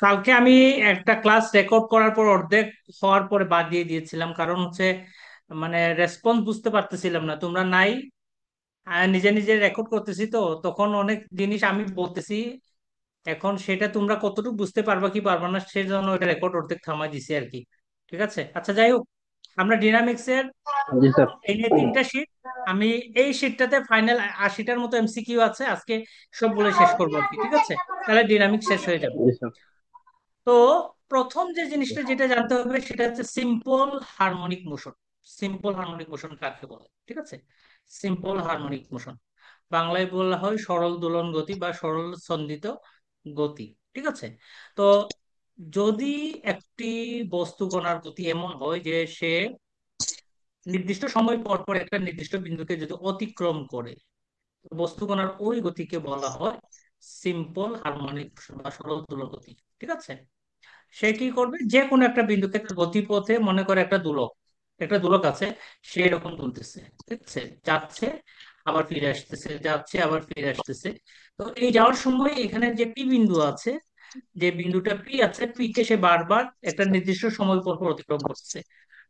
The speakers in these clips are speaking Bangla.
কালকে আমি একটা ক্লাস রেকর্ড করার পর অর্ধেক হওয়ার পরে বাদ দিয়ে দিয়েছিলাম, কারণ হচ্ছে মানে রেসপন্স বুঝতে পারতেছিলাম না, তোমরা নাই। নিজে নিজে রেকর্ড করতেছি তো তখন অনেক জিনিস আমি বলতেছি, এখন সেটা তোমরা কতটুকু বুঝতে পারবা কি পারবা না সেজন্য এটা রেকর্ড অর্ধেক থামাই দিছি আর কি। ঠিক আছে, আচ্ছা যাই হোক, আমরা ডিনামিক্স এর জি স্যার। এই নিয়ে তিনটা শিট, আমি এই শিটটাতে ফাইনাল 80টার মতো এমসিকিউ আছে, আজকে সবগুলো শেষ করবো আর কি। ঠিক আছে, তাহলে ডিনামিক্স শেষ হয়ে যাবে। জি স্যার। তো প্রথম যে জিনিসটা যেটা জানতে হবে সেটা হচ্ছে simple harmonic motion. Simple harmonic motion কাকে বলে? ঠিক আছে, সিম্পল হারমোনিক মোশন বাংলায় বলা হয় সরল দোলন গতি বা সরল সন্দিত গতি। ঠিক আছে, তো যদি একটি বস্তু কণার গতি এমন হয় যে সে নির্দিষ্ট সময় পর পর একটা নির্দিষ্ট বিন্দুকে যদি অতিক্রম করে, বস্তু কণার ওই গতিকে বলা হয় সিম্পল হারমোনিক মোশন বা সরল দোলন গতি। ঠিক আছে, সে কি করবে, যে কোনো একটা বিন্দুকে তার গতিপথে, মনে করে একটা দোলক আছে, সে এরকম তুলতেছে। ঠিক আছে, যাচ্ছে আবার ফিরে আসতেছে, যাচ্ছে আবার ফিরে আসতেছে। তো এই যাওয়ার সময় এখানে যে পি বিন্দু আছে, যে বিন্দুটা পি আছে, পি কে সে বারবার একটা নির্দিষ্ট সময় পর পর অতিক্রম করছে।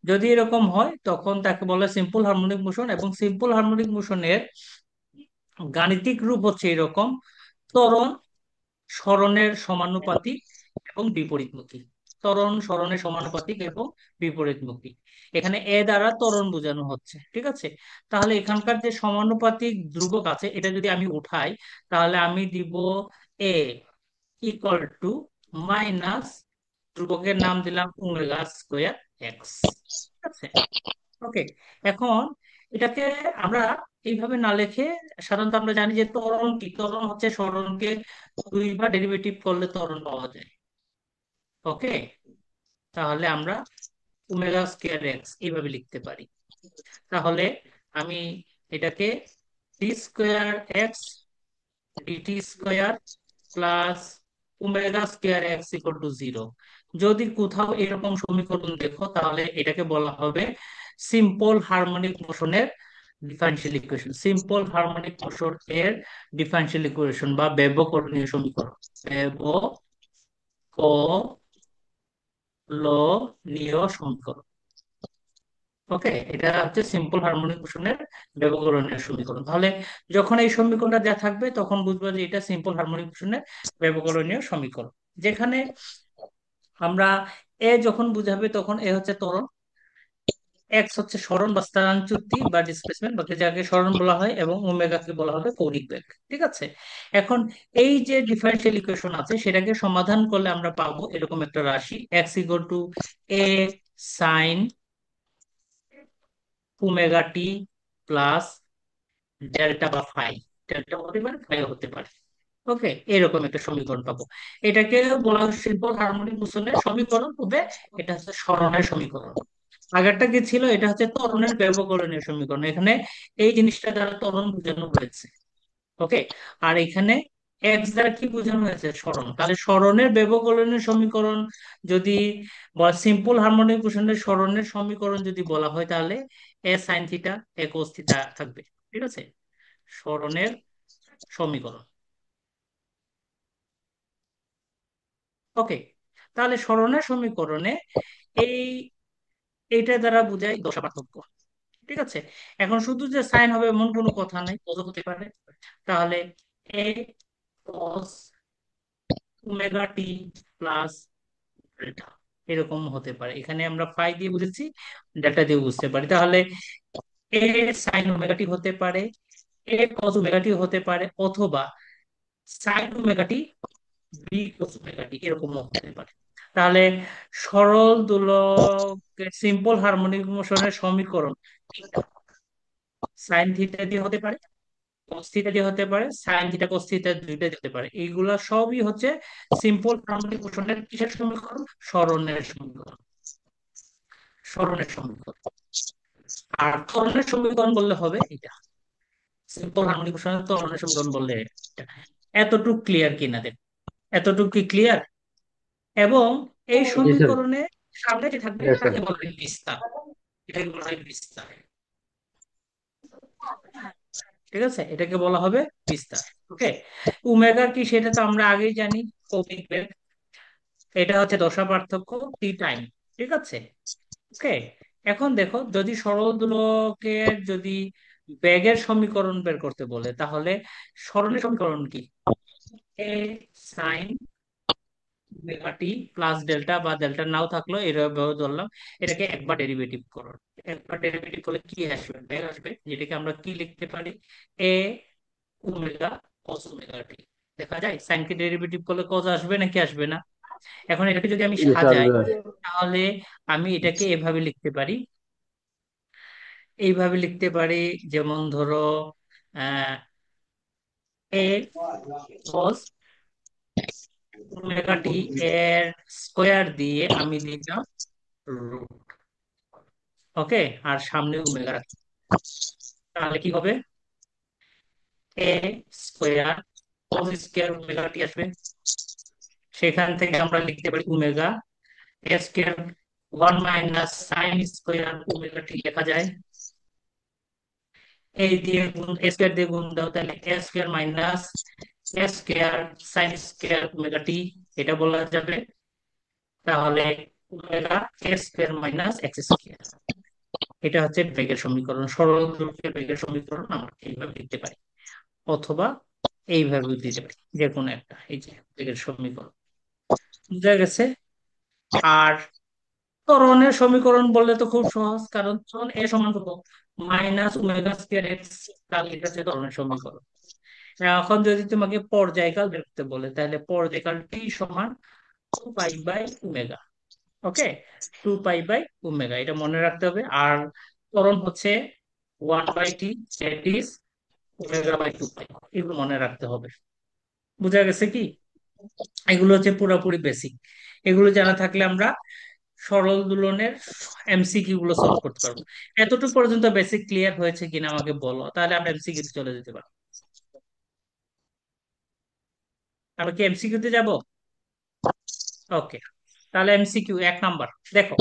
যদি এরকম হয় তখন তাকে বলে সিম্পল হারমোনিক মোশন। এবং সিম্পল হারমোনিক মোশনের গাণিতিক রূপ হচ্ছে এরকম: ত্বরণ সরণের সমানুপাতিক এবং বিপরীতমুখী। ত্বরণ সরণের সমানুপাতিক এবং বিপরীতমুখী। এখানে এ দ্বারা ত্বরণ বোঝানো হচ্ছে। ঠিক আছে, তাহলে এখানকার যে সমানুপাতিক ধ্রুবক আছে এটা যদি আমি উঠাই, তাহলে আমি দিব এ ইকুয়াল টু মাইনাস, ধ্রুবকের নাম দিলাম ওমেগা স্কোয়ার এক্স। ঠিক আছে, ওকে। এখন এটাকে আমরা এইভাবে না লিখে, সাধারণত আমরা জানি যে ত্বরণ কি, ত্বরণ হচ্ছে সরণকে দুইবার ডেরিভেটিভ করলে ত্বরণ পাওয়া যায়। ওকে, তাহলে আমরা ওমেগা স্কোয়ার এক্স এইভাবে লিখতে পারি। তাহলে আমি এটাকে T square X D T square plus omega square X equal to zero. যদি কোথাও এরকম সমীকরণ দেখো তাহলে এটাকে বলা হবে সিম্পল হারমোনিক মোশনের differential equation. Simple harmonic motion এর ডিফারেনশিয়াল ইকুয়েশন বা ব্যবকলনীয় সমীকরণ। ব্যবকলনীয় সমীকরণ। ওকে, এটা হচ্ছে সিম্পল হারমোনিক মোশনের ব্যবকলনীয় সমীকরণ। তাহলে যখন এই সমীকরণটা দেওয়া থাকবে তখন বুঝবো যে এটা সিম্পল হারমোনিক মোশনের ব্যবকলনীয় সমীকরণ। যেখানে আমরা এ যখন বুঝাবে তখন এ হচ্ছে ত্বরণ, এক্স হচ্ছে সরণ বা স্থানাঙ্কচ্যুতি বা ডিসপ্লেসমেন্ট, বা যাকে সরণ বলা হয়, এবং ওমেগা কে বলা হবে কৌণিক বেগ। ঠিক আছে, এখন এই যে ডিফারেনশিয়াল ইকুয়েশন আছে সেটাকে সমাধান করলে আমরা পাবো এরকম একটা রাশি x equal to A sine omega T plus delta বা ফাই। ডেল্টা হতে পারে, ফাই হতে পারে। ওকে, এরকম একটা সমীকরণ পাবো। এটাকে বলা হয় সিম্পল হারমোনিক মোশনের সমীকরণ, তবে এটা হচ্ছে সরণের সমীকরণ। আগেরটা কি ছিল, এটা হচ্ছে ত্বরণের ব্যবকলনীয় সমীকরণ। এখানে এই জিনিসটা দ্বারা ত্বরণ বোঝানো হয়েছে। ওকে, আর এখানে এক্স দ্বারা কি বোঝানো হয়েছে, সরণ। তাহলে সরণের ব্যবকলনীয় সমীকরণ যদি বা সিম্পল হারমোনিক মোশনের সরণের সমীকরণ যদি বলা হয়, তাহলে এ সাইন থিটা এ কোস থিটা থাকবে। ঠিক আছে, সরণের সমীকরণ। ওকে, তাহলে সরণের সমীকরণে এই এইটা দ্বারা বোঝায় দশা পার্থক্য। ঠিক আছে, এখন শুধু যে সাইন হবে এমন কোনো কথা নাই, কত হতে পারে। তাহলে এ কস ওমেগা টি প্লাস ডেল্টা এরকম হতে পারে। এখানে আমরা ফাই দিয়ে বুঝেছি, ডেল্টা দিয়ে বুঝতে পারি। তাহলে এ সাইন ওমেগা টি হতে পারে, এ কস ওমেগা টি হতে পারে, অথবা sine omega T B cos omega T এরকম হতে পারে। তাহলে সরল দোলকের সিম্পল হারমোনিক মোশনের সমীকরণ সাইন থিটা দিয়ে হতে পারে, কস থিটা দিয়ে হতে পারে, সাইন থিটা কস থিটা দুইটা দিতে পারে। এইগুলা সবই হচ্ছে সিম্পল হারমোনিক মোশনের কিসের সমীকরণ, সরণের সমীকরণ। সরণের সমীকরণ। আর ত্বরণের সমীকরণ বললে হবে এটা, সিম্পল হারমোনিক মোশনের ত্বরণের সমীকরণ বললে এটা। এতটুকু ক্লিয়ার কিনা দেখ, এতটুকু কি ক্লিয়ার? এবং এই জি স্যার। সমীকরণে সামনে যে থাকবে Yes, তাকে স্যার। বলা হয় বিস্তার। এটাকে বলা হয় বিস্তার। ঠিক আছে, এটাকে বলা হবে বিস্তার। ওকে, ওমেগা কি সেটা তো আমরা আগেই জানি, কৌণিক বেগ। এটা হচ্ছে দশা পার্থক্য টি টাইম। ঠিক আছে। ওকে, এখন দেখো যদি সরল দোলকের যদি বেগের সমীকরণ বের করতে বলে, তাহলে সরলের সমীকরণ কি? এ sine omega T plus delta, বা ডেল্টা নাও থাকলো এভাবে ধরলাম। এটাকে একবার ডেরিভেটিভ করো। একবার ডেরিভেটিভ করলে কি আসবে? বেগ আসবে, যেটাকে আমরা কি লিখতে পারি? এ ওমেগা কস ওমেগা টি। দেখা যায় সাইনকে ডেরিভেটিভ করলে কস আসবে নাকি আসবে না? এখন এটাকে যদি আমি এটা সাজাই, আসবে। তাহলে আমি এটাকে এভাবে লিখতে পারি, এইভাবে লিখতে পারি। যেমন ধরো আহ এ কস ওমেগা টি এর স্কোয়ার দিয়ে আমি দিলাম রুট। ওকে, আর সামনে ওমেগা রাখি, তাহলে কি হবে? A square cos square omega T আসবে। সেখান থেকে আমরা লিখতে পারি omega A square, one minus sine square omega T লেখা যায়। এই দিয়ে গুণ, এ স্কোয়ার দিয়ে গুণ দাও, তাহলে এ স্কোয়ার মাইনাস এ স্কোয়ার সাইন স্কোয়ার ওমেগা টি, এটা বলা যাবে। তাহলে omega A square minus x square. এটা হচ্ছে বেগের সমীকরণ, সরল দৈর্ঘ্যের বেগের সমীকরণ আমরা এইভাবে লিখতে পারি, অথবা এইভাবে দিতে পারি, যে কোনো একটা। এই যে বেগের সমীকরণ, বুঝা গেছে? আর ত্বরণের সমীকরণ বললে তো খুব সহজ, কারণ ত্বরণ এ সমান কত? মাইনাস ওমেগা স্কোয়ার এক্স, তাহলে এটা হচ্ছে ত্বরণের সমীকরণ। এখন যদি তোমাকে পর্যায়কাল বের করতে বলে, তাহলে পর্যায়কাল টি সমান 2 pi by omega. Okay, 2 pi by omega, এটা মনে রাখতে হবে। আর ত্বরণ হচ্ছে 1/t, দ্যাট ইজ ওমেগা/2 পাই। এগুলো মনে রাখতে হবে। বুঝা গেছে কি? এগুলো হচ্ছে পুরোপুরি বেসিক। এগুলো জানা থাকলে আমরা সরল দোলনের এমসিকিউ গুলো সলভ করতে পারবো। এতটুকু পর্যন্ত বেসিক ক্লিয়ার হয়েছে কিনা আমাকে বলো, তাহলে আমরা এমসিকিউ তে চলে যেতে পারবো। আমরা কি এমসিকিউ তে যাবো? ওকে, তাহলে এমসিকিউ 1 নাম্বার। দেখো,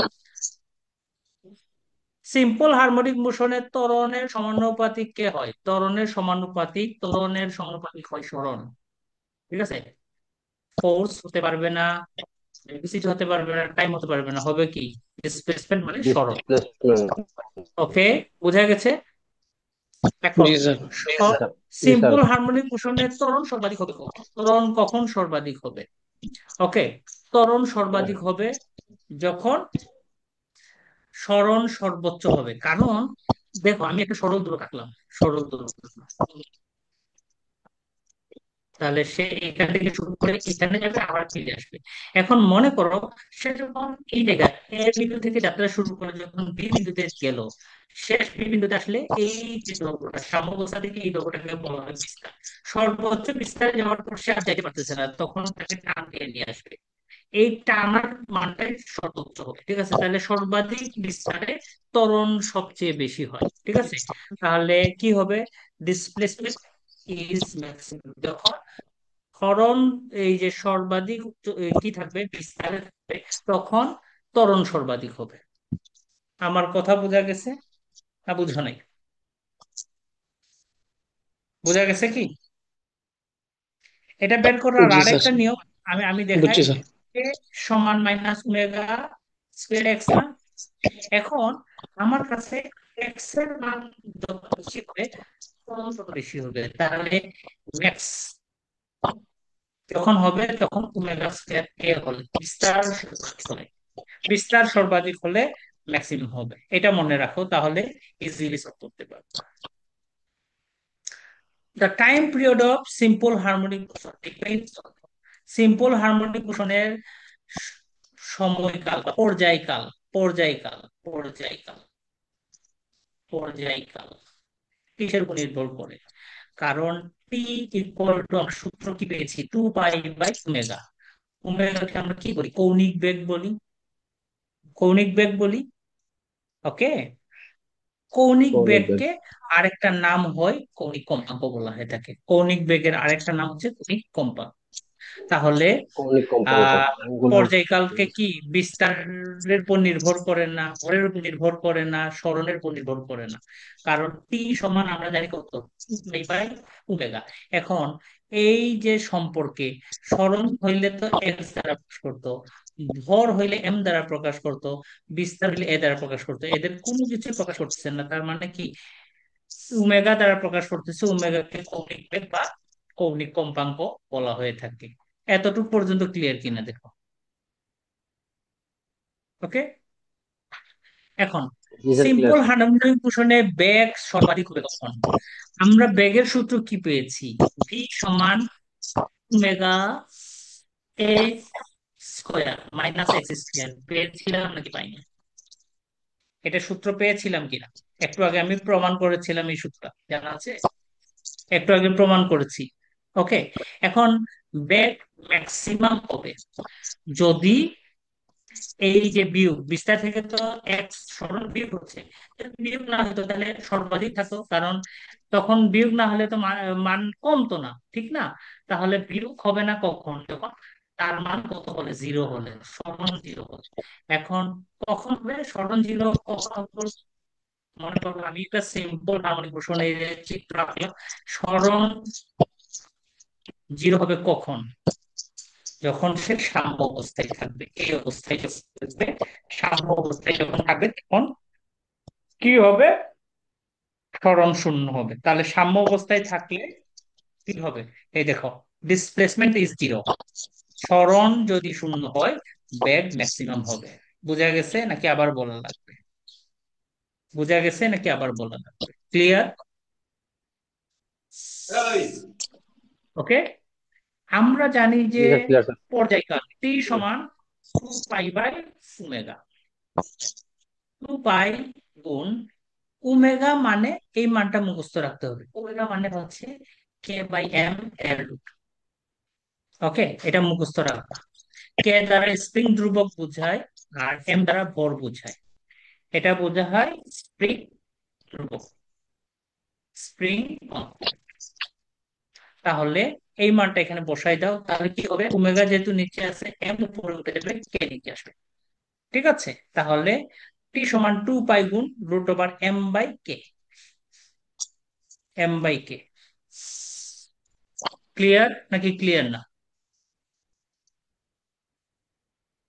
সিম্পল হারমোনিক মোশনের ত্বরণের সমানুপাতিক কে হয়? ত্বরণের সমানুপাতিক হয় সরণ। ঠিক আছে, ফোর্স হতে পারবে না, ভেলোসিটি হতে পারবে না, টাইম হতে পারবে না, হবে কি? ডিসপ্লেসমেন্ট মানে সরণ। ডিসপ্লেসমেন্ট। ওকে, বোঝা গেছে? এখন জি স্যার। জি স্যার। সিম্পল হারমোনিক মোশনের ত্বরণ সর্বাধিক হবে কখন? ত্বরণ কখন সর্বাধিক হবে? ওকে, ত্বরণ সর্বাধিক হবে যখন সরণ সর্বোচ্চ হবে। কারণ দেখো, আমি একটা সরল দূরক আঁকলাম, সরল দূরক আঁকলাম। তাহলে সে এখান থেকে শুরু করে এখানে যাবে, আবার ফিরে আসবে। এখন মনে করো সে যখন এই জায়গায় এ বিন্দু থেকে যাত্রা শুরু করে যখন বি বিন্দুতে গেল, শেষ বি বিন্দুতে আসলে এই যে দৈর্ঘ্যটা, সাম্যাবস্থা থেকে এই দৈর্ঘ্যটাকে বলা হয় বিস্তার। সর্বোচ্চ বিস্তারে যাওয়ার পর সে আর যাইতে পারতেছে না, তখন তাকে টান দিয়ে নিয়ে আসবে। এই টানার মানটাই সর্বোচ্চ হবে। ঠিক আছে, তাহলে সর্বাধিক বিস্তারে ত্বরণ সবচেয়ে বেশি হয়। ঠিক আছে, তাহলে কি হবে? ডিসপ্লেসমেন্ট ইজ ম্যাক্সিমাম যখন ত্বরণ, এই যে সর্বাধিক কি থাকবে, বিস্তারে থাকবে, তখন ত্বরণ সর্বাধিক হবে। আমার কথা বোঝা গেছে না বুঝো নাই? বোঝা গেছে কি? এটা বের করার জি স্যার। আরেকটা নিয়ম আমি আমি দেখাই। বুঝছি স্যার। এ সমান মাইনাস ওমেগা স্কোয়ার এক্স না? এখন আমার কাছে এক্স এর মান যত বেশি হবে, ত্বরণ তত বেশি হবে। তাহলে ম্যাক্স যখন হবে, তখন ওমেগা স্কোয়ার এ হলে বিস্তার সর্বাধিক হলে, বিস্তার সর্বাধিক হলে ম্যাক্সিমাম হবে। এটা মনে রাখো, তাহলে ইজিলি সলভ করতে পারবে। The time period of simple harmonic motion depends on, simple harmonic মোশনের সময়কাল বা পর্যায়কাল, পর্যায়কাল পর্যায়কাল পর্যায়কাল কিসের উপর নির্ভর করে? কারণ টি ইকুয়াল টু, আমরা সূত্র কি পেয়েছি? 2 পাই বাই ওমেগা। ওমেগাকে আমরা কি বলি? কৌণিক বেগ বলি, কৌণিক বেগ বলি। ওকে, কৌণিক কৌণিক বেগ। বেগকে আরেকটা নাম হয় কৌণিক কম্পাঙ্ক বলা হয় থাকে। কৌণিক বেগের আরেকটা নাম হচ্ছে কৌণিক কম্পাঙ্ক। তাহলে কৌণিক কম্পাঙ্ক আহ অ্যাঙ্গুলার। পর্যায়কালকে কি বিস্তারের উপর নির্ভর করে না, ভরের উপর নির্ভর করে না, সরণের উপর নির্ভর করে না। কারণ টি সমান আমরা জানি কত, বাই ওমেগা। এখন এই যে সম্পর্কে, সরণ হইলে তো এক্স দ্বারা প্রকাশ করতো, ভর হইলে এম দ্বারা প্রকাশ করতো, বিস্তার হইলে এ দ্বারা প্রকাশ করতো, এদের কোনো কিছু প্রকাশ করতেছে না। তার মানে কি, ওমেগা দ্বারা প্রকাশ করতেছে, ওমেগাকে কৌণিক বেগ বা কৌণিক কম্পাঙ্ক বলা হয়ে থাকে। এতটুকু পর্যন্ত ক্লিয়ার কিনা দেখো। ওকে। এখন জি স্যার, ক্লিয়ার সিম্পল স্যার। হার্মোনিক মোশনে বেগ সর্বাধিক হবে কখন? আমরা বেগের সূত্র কি পেয়েছি? ভি সমান omega A square minus x square, পেয়েছিলাম নাকি পাইনি? এটা সূত্র পেয়েছিলাম কিনা? একটু আগে আমি প্রমাণ করেছিলাম এই সূত্র, জানা আছে, একটু আগে প্রমাণ করেছি। ওকে। এখন বেগ ম্যাক্সিমাম হবে যদি এই যে বিয়োগ বিস্তার থেকে তো এক্স সরল বিয়োগ হচ্ছে, যদি বিয়োগ না হতো তাহলে সর্বাধিক থাকতো, কারণ তখন বিয়োগ না হলে তো মান কমতো না, ঠিক না? তাহলে বিয়োগ হবে না কখন? যখন তার মান কত হলে, জিরো হলে, সরণ জিরো হলে। এখন কখন হবে সরণ জিরো? কখন হবে? মনে করো আমি একটা সিম্পল হার্মোনিক মোশনের চিত্র আঁকলাম। সরণ জিরো হবে কখন? যখন সে সাম্য অবস্থায় থাকবে, এই অবস্থায় যখন থাকবে, সাম্য অবস্থায় যখন থাকবে, তখন কি হবে? সরণ শূন্য হবে। তাহলে সাম্য অবস্থায় থাকলে কি হবে? এই দেখো, ডিসপ্লেসমেন্ট ইজ জিরো। সরণ যদি শূন্য হয়, বেগ ম্যাক্সিমাম হবে। বুঝা গেছে নাকি আবার বলা লাগবে? বুঝা গেছে নাকি আবার বলা লাগবে? ক্লিয়ার? ওকে। আমরা জানি জি যে স্যার, ক্লিয়ার স্যার। পর্যায়কাল টি সমান 2 পাই বাই ওমেগা। 2 পাই গুণ ওমেগা, মানে এই মানটা মুখস্থ রাখতে হবে। ওমেগা মানে হচ্ছে K/M এর রুট। ওকে, এটা মুখস্থ রাখবা। কে দ্বারা স্প্রিং ধ্রুবক বোঝায়, আর এম দ্বারা ভর বোঝায়। এটা বোঝা হয় স্প্রিং ধ্রুবক, স্প্রিং। তাহলে এই মানটা এখানে বসাই দাও, তাহলে কি হবে? ওমেগা যেহেতু নিচে আছে, এম উপরে উঠে যাবে, কে নিচে আসবে। ঠিক আছে। তাহলে টি সমান 2 পাই গুণ √M/K। M/K। ক্লিয়ার নাকি ক্লিয়ার না?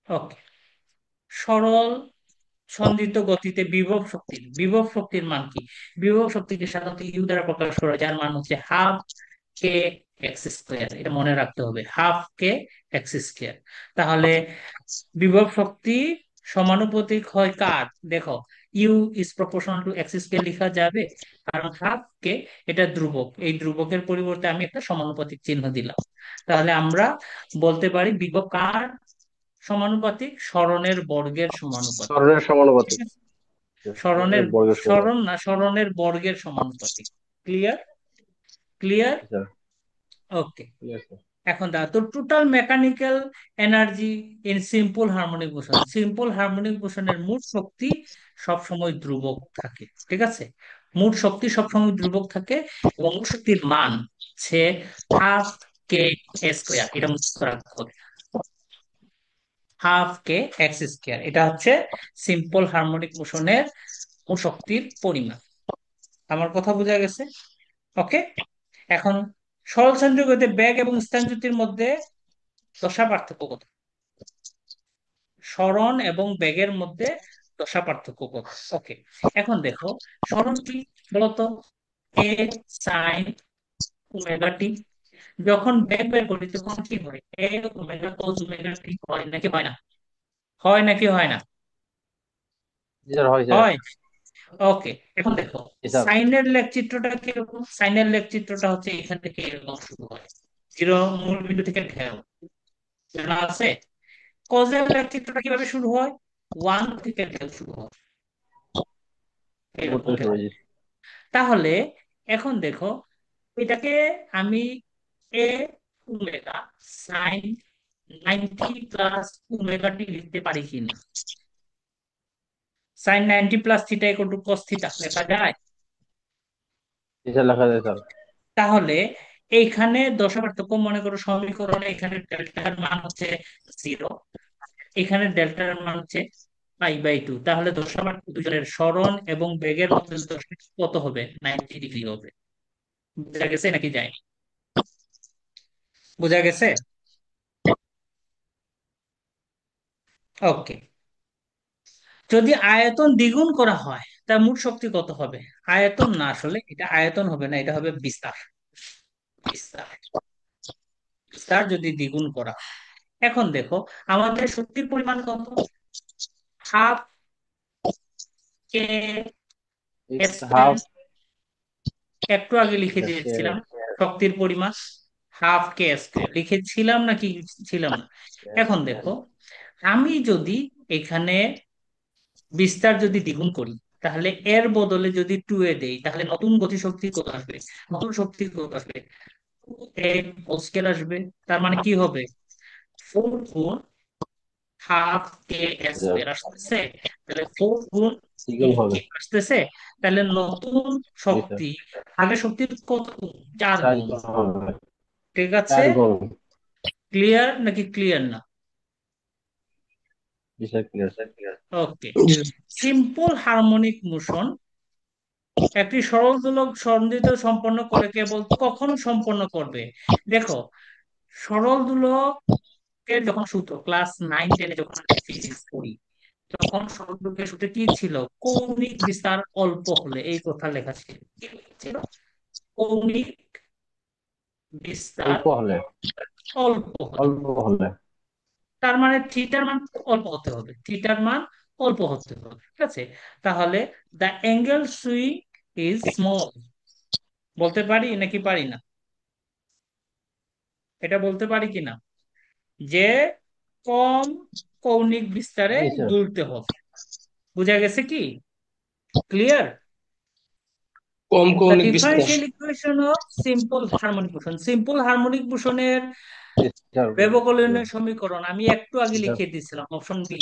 ওকে। সরল সন্দিগ্ধ গতিতে বিভব শক্তির মান কি? বিভব শক্তিকে সাধারণত ইউ দ্বারা প্রকাশ করা হয়, যার মান হচ্ছে হাফ কে এক্স স্কোয়ার। এটা মনে রাখতে হবে, হাফ কে এক্স স্কোয়ার। তাহলে বিভব শক্তি সমানুপাতিক হয় কার? দেখো, u is proportional to x square লেখা যাবে, কারণ হাফ কে এটা ধ্রুবক, এই ধ্রুবকের পরিবর্তে আমি একটা সমানুপাতিক চিহ্ন দিলাম। তাহলে আমরা বলতে পারি বিভব কার সমানুপাতিক? সরণের বর্গের সমানুপাতিক। স্মরণের ঠিক সমানুপাতিক। আছে। স্মরণের সরণের, বর্গের সরণ সমানুপাতিক। না, সরণের বর্গের সমানুপাতিক। ক্লিয়ার? ক্লিয়ার? জি স্যার, ওকে। Clear sir. এখন দা তো total mechanical energy in simple harmonic motion, simple harmonic মোশনের মোট শক্তি সব সময় ধ্রুবক থাকে। ঠিক আছে, মোট শক্তি সব সময় ধ্রুবক থাকে, এবং মোট শক্তির মান হচ্ছে হাফ কে স্কোয়ার। এটা মুখস্থ রাখতে হবে, হাফ কে এক্স স্কোয়ার। এটা হচ্ছে সিম্পল হারমোনিক মোশনের মোট শক্তির পরিমাণ। আমার কথা বোঝা গেছে? ওকে। এখন সরল গতিতে বেগ এবং স্থানচ্যুতির মধ্যে দশা পার্থক্য কত? সরণ এবং বেগের মধ্যে দশা পার্থক্য কত? ওকে। এখন দেখো, সরণ কি বলতো? এ সাইন ওমেগা টি। যখন বেগ বের করি তখন কি হয়? এ ওমেগা কোস ওমেগা টি হয় নাকি হয় না? হয় নাকি হয় না? জি স্যার, হয় স্যার। হয়। ওকে। এখন দেখো, জি স্যার। সাইনের লেখ চিত্রটা কিরকম? সাইনের লেখ চিত্রটা হচ্ছে এখান থেকে এরকম শুরু হয়, জিরো মূল বিন্দু থেকে ঢেউ, জানা আছে? কজের লেখ চিত্রটা কিভাবে শুরু হয়? ওয়ান থেকে ঢেউ শুরু হয়, উপর এরকম থেকে ঢেউ। শুরু, জি। তাহলে এখন দেখো, এটাকে আমি a omega sine 90 plus omega t লিখতে পারি কিনা? Sine 90 plus theta equal to cos theta লেখা যায়? জি স্যার, লেখা যায় স্যার। তাহলে এইখানে দশা পার্থক্য, মনে করো সমীকরণে এখানে ডেল্টার মান হচ্ছে 0, এখানে ডেল্টার মান হচ্ছে π/2, তাহলে দশা পার্থক্য দুজনের সরণ এবং বেগের মধ্যে দশা কত হবে? 90 ডিগ্রি হবে। বোঝা গেছে নাকি যায়নি? বোঝা গেছে? ওকে। যদি আয়তন দ্বিগুণ করা হয় তার মোট শক্তি কত হবে? আয়তন না, আসলে এটা আয়তন হবে না, এটা হবে বিস্তার। বিস্তার, বিস্তার যদি দ্বিগুণ করা হয়। এখন দেখো, আমাদের শক্তির পরিমাণ কত? হাফ কে হাফ স্কয়ার। একটু আগে লিখে স্কয়ার দিয়েছিলাম শক্তির পরিমাণ হাফ কে স্কয়ার, লিখেছিলাম নাকি ছিলাম না? এখন দেখো, আমি যদি এখানে বিস্তার যদি দ্বিগুণ করি, তাহলে এর বদলে যদি 2 দেই, তাহলে নতুন গতিশক্তি কত আসবে? নতুন শক্তি কত আসবে? 2 হোল স্কেল আসবে। তার মানে কি হবে? 4 গুণ হাফ কে স্কয়ার আসতেছে। তাহলে 4 গুণ দ্বিগুণ হবে। কে আসতেছে। তাহলে নতুন জি স্যার। শক্তি আগের শক্তির কত গুণ? 4 গুণ। 4 গুণ হবে। ঠিক আছে? 4 গুণ। ক্লিয়ার নাকি ক্লিয়ার না? জি স্যার, ক্লিয়ার। ওকে। সিম্পল হারমোনিক মোশন একটি সরল দোলক সন্নিহিত সম্পন্ন করে কেবল কখন সম্পন্ন করবে? দেখো, সরল দোলকের যখন সূত্র ক্লাস 9-10-এ যখন আমি ফিজিক্স পড়ি, তখন সরল দোলকের সূত্রে কি ছিল? কৌণিক বিস্তার অল্প হলে, এই কথা লেখা ছিল। কি ছিল? কৌণিক বিস্তার অল্প হলে। অল্প হলে। অল্প হলে। তার মানে থিটার মান অল্প হতে হবে, থিটার মান অল্প হতে হবে, ঠিক আছে? তাহলে the angle swing is small, বলতে পারি নাকি পারি না? এটা বলতে পারি কিনা যে কম কৌণিক বিস্তারে জি স্যার। দুলতে হবে? বুঝা গেছে কি? ক্লিয়ার? কম দ্য কৌণিক বিস্তার। Differential equation of simple harmonic motion, simple harmonic মোশনের জি স্যার। ব্যবকলনীয় সমীকরণ আমি একটু আগে জি স্যার। লিখে দিয়েছিলাম, অপশন বি।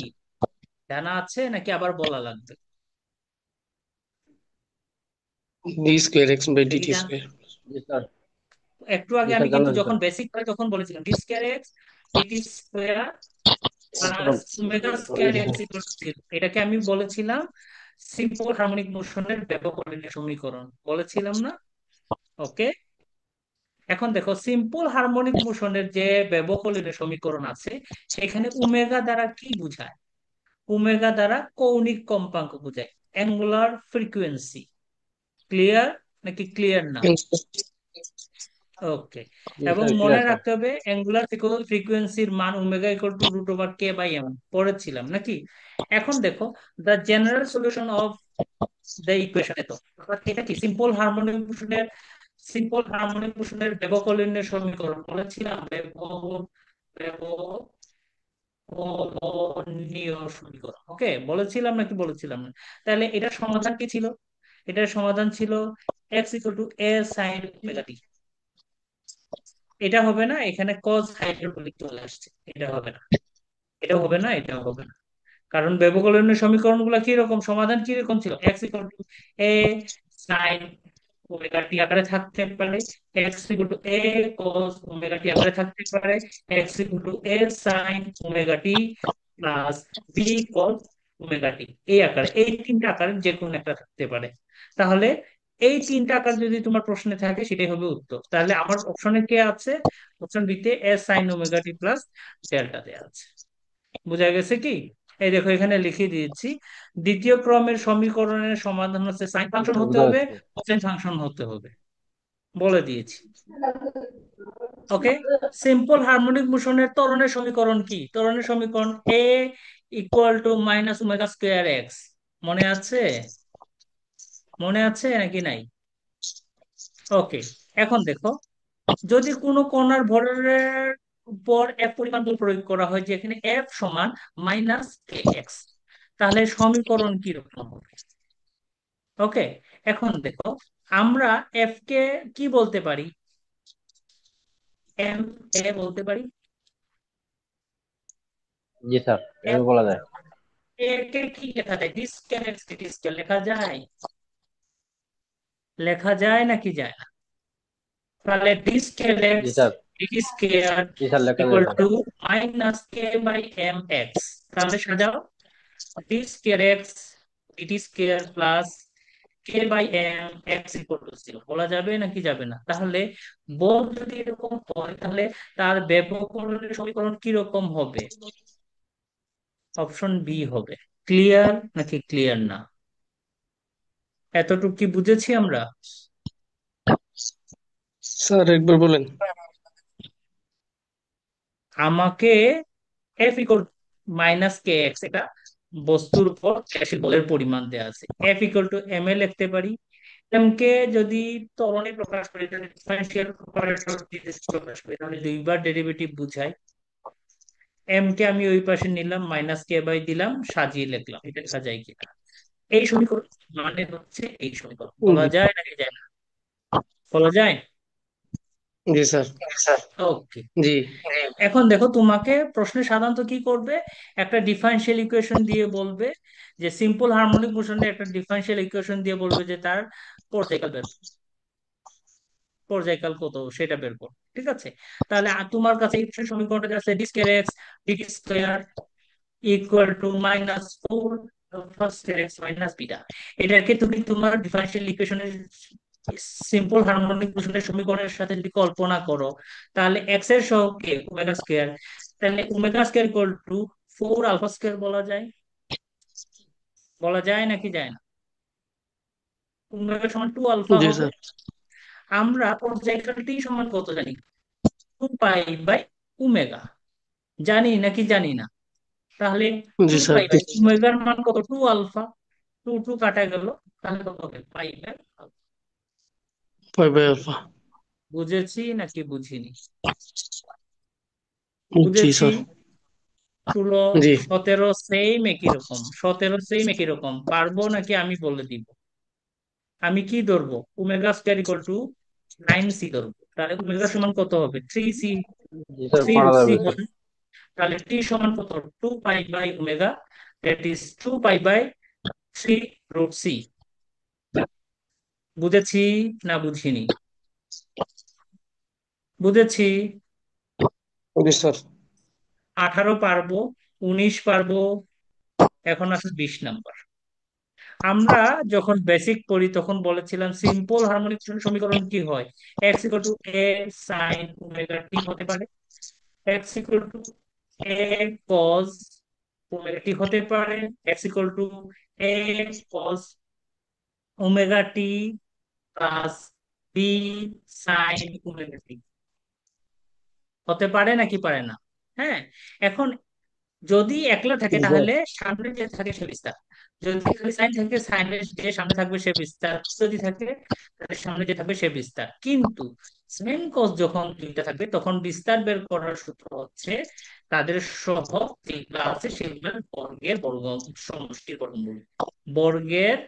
জানা আছে নাকি আবার বলা লাগবে? এটা কি d²x/dt²। জান? জি স্যার। একটু জি আগে আমি স্যার, কিন্তু জানা আছে যখন স্যার। বেসিক ক্লাস যখন বলেছিলাম d square x dt square plus omega square জি এক্স স্যার। ইকুয়াল টু 0, এটাকে আমি বলেছিলাম সিম্পল হারমোনিক মোশনের ব্যবকলনীয় সমীকরণ, বলেছিলাম না? ওকে। এখন দেখো, সিম্পল হারমোনিক মোশনের যে ব্যবকলনীয় সমীকরণ আছে, সেখানে ওমেগা দ্বারা কি বোঝায়? ওমেগা দ্বারা কৌণিক কম্পাঙ্ক বোঝায়, অ্যাঙ্গুলার ফ্রিকোয়েন্সি। ক্লিয়ার নাকি ক্লিয়ার না? ওকে। জি এবং স্যার, মনে ক্লিয়ার স্যার। রাখতে হবে অ্যাঙ্গুলার ফ্রিকোয়েন্সির মান ওমেগা ইকুয়াল টু √k/m পড়েছিলাম নাকি? এখন দেখো, the general solution of the equation, এত অর্থাৎ এটা কি সিম্পল হারমোনিক মোশনের, সিম্পল হারমোনিক মোশনের ব্যবকলনীয় সমীকরণ বলেছিলাম, ব্যবকলনীয় সমীকরণ। ওকে, বলেছিলাম নাকি বলেছিলাম না? তাহলে এটার সমাধান কি ছিল? এটার সমাধান ছিল x equal to a sin omega t। এটা হবে না, এখানে কজ হাইড্রোলিক চলে আসছে, এটা হবে না, এটাও হবে না, এটাও হবে না। কারণ ব্যবকলনীয় সমীকরণ গুলা কি রকম, সমাধান কি রকম ছিল? X equal to A sine omega T আকারে থাকতে পারে, X equal to A cos omega T আকারে থাকতে পারে, X equal to A sine omega T plus B cos omega T, এই আকারে, এই তিনটা আকারের যে কোনো একটা থাকতে পারে। তাহলে এই তিনটা আকার যদি তোমার প্রশ্নে থাকে, সেটাই হবে উত্তর। তাহলে আমার অপশনে কে আছে? অপশন বিতে এ sine omega T plus delta দেওয়া আছে। বোঝা গেছে কি? এই দেখো, এখানে লিখে দিয়েছি, দ্বিতীয় ক্রমের সমীকরণের সমাধান হচ্ছে সাইন ফাংশন হতে বুঝা হবে, যাচ্ছে। কোসাইন ফাংশন হতে হবে, বলে দিয়েছি। ওকে। সিম্পল হারমোনিক মোশনের ত্বরণের সমীকরণ কি? ত্বরণের সমীকরণ A equal to minus omega square X. মনে আছে? মনে আছে নাকি নাই? ওকে। এখন দেখো, যদি কোনো কণার ভরের উপর এক পরিমাণ বল প্রয়োগ করা হয়, যেখানে এফ সমান মাইনাস কে এক্স, তাহলে সমীকরণ কি রকম হবে? ওকে। এখন দেখো, আমরা এফ কে কি বলতে পারি? এম এ বলতে পারি। জি স্যার, এফ এভাবে বলা যায়। এ কে কি লেখা যায়? D square x dt square লেখা যায়? লেখা যায় নাকি যায় না? তাহলে ডি স্কয়ার জি এক্স স্যার। ডি স্কয়ার জি স্যার, লেখা যায় equal sir. To minus k by m x. তাহলে সাজাও, d square x d square plus k by m x equal to zero বলা যাবে নাকি যাবে না? তাহলে বোধ যদি এরকম হয় তাহলে তার ব্যবকলনের সমীকরণ কিরকম হবে? অপশন বি হবে। ক্লিয়ার নাকি ক্লিয়ার না? এতটুকু কি বুঝেছি আমরা? স্যার একবার বলেন। আমাকে f equal minus k x, এটা বস্তুর উপর গ্যাসের বলের পরিমাণ দেওয়া আছে, f equal to m l লিখতে পারি। এম কে যদি ত্বরণে প্রকাশ করি, তাহলে ডিফারেন্সিয়াল অপারেটর দিয়ে প্রকাশ করি, তাহলে দুইবার ডেরিভেটিভ বুঝাই। এম কে আমি ওই পাশে নিলাম, মাইনাস কে বাই দিলাম, সাজিয়ে লিখলাম। এটা লেখা যায় কিনা? এই সমীকরণ মানে হচ্ছে এই সমীকরণ। বলা জি। যায় নাকি যায় না? বলা যায়। জি স্যার। ওকে। জি। এখন দেখো, তোমাকে প্রশ্নে সাধারণত কি করবে, একটা ডিফারেন্সিয়াল ইকুয়েশন দিয়ে বলবে যে সিম্পল হারমোনিক মোশনের একটা ডিফারেন্সিয়াল ইকুয়েশন দিয়ে বলবে যে তার পর্যায়কাল বের করো। পর্যায়কাল কত সেটা বের করো, ঠিক আছে? তাহলে তোমার কাছে এই সমীকরণটা আছে D square x d square equal to minus four square x minus beta. এটাকে তুমি তোমার ডিফারেন্সিয়াল ইকুয়েশনের সিম্পল হারমোনিক মোশনের সমীকরণের সাথে যদি কল্পনা করো, তাহলে এক্স এর সহগকে ওমেগা স্কয়ার, তাহলে omega square equal to four alpha square বলা যায়। বলা যায় নাকি যায় না? ওমেগা সমান টু আলফা জি হবে। স্যার। আমরা পর্যায়কাল টি সমান কত জানি? Two pi by omega. জানি নাকি জানি না? তাহলে টু জি স্যার। পাই বাই ওমেগার মান কত? Two alpha. টু টু কাটা গেল, তাহলে কত হবে? Pi by alpha. 5/α। বুঝেছি নাকি বুঝিনি? জি বুঝেছি। স্যার। 16 জি। 17 সেম একই রকম, 17 সেম একই রকম। পারবো নাকি আমি বলে দিব? আমি কি ধরবো? Omega square equal two 9c ধরবো। তাহলে ওমেগা সমান কত হবে? 3c। জি স্যার, থ্রি পারা রুট সি যাবে স্যার। হবে। তাহলে টি সমান কত? Two pi by omega, that is two pi by 3 √c। বুঝেছি না বুঝিনি? বুঝেছি। জি স্যার। 18 পারবো, 19 পারবো, এখন আসলে 20 নাম্বার। আমরা যখন বেসিক পড়ি তখন বলেছিলাম সিম্পল হারমোনিক সমীকরণ কি হয়? X equal to A sine omega T হতে পারে, X equal to A cos omega T হতে পারে, X equal to A cos omega T plus B sine omega T হতে পারে নাকি পারে না? হ্যাঁ। এখন যদি একলা থাকে জি স্যার। তাহলে সামনে যে থাকে সে বিস্তার, যদি খালি সাইন থাকে সাইনের যে সামনে থাকবে সে বিস্তার, যদি থাকে তাহলে সামনে যে থাকবে সে বিস্তার। কিন্তু সাইন কস যখন দুইটা থাকবে তখন বিস্তার বের করার সূত্র হচ্ছে তাদের সহগ যেগুলো আছে সেগুলোর বর্গের বর্গ, সমষ্টির বর্গমূল, বর্গের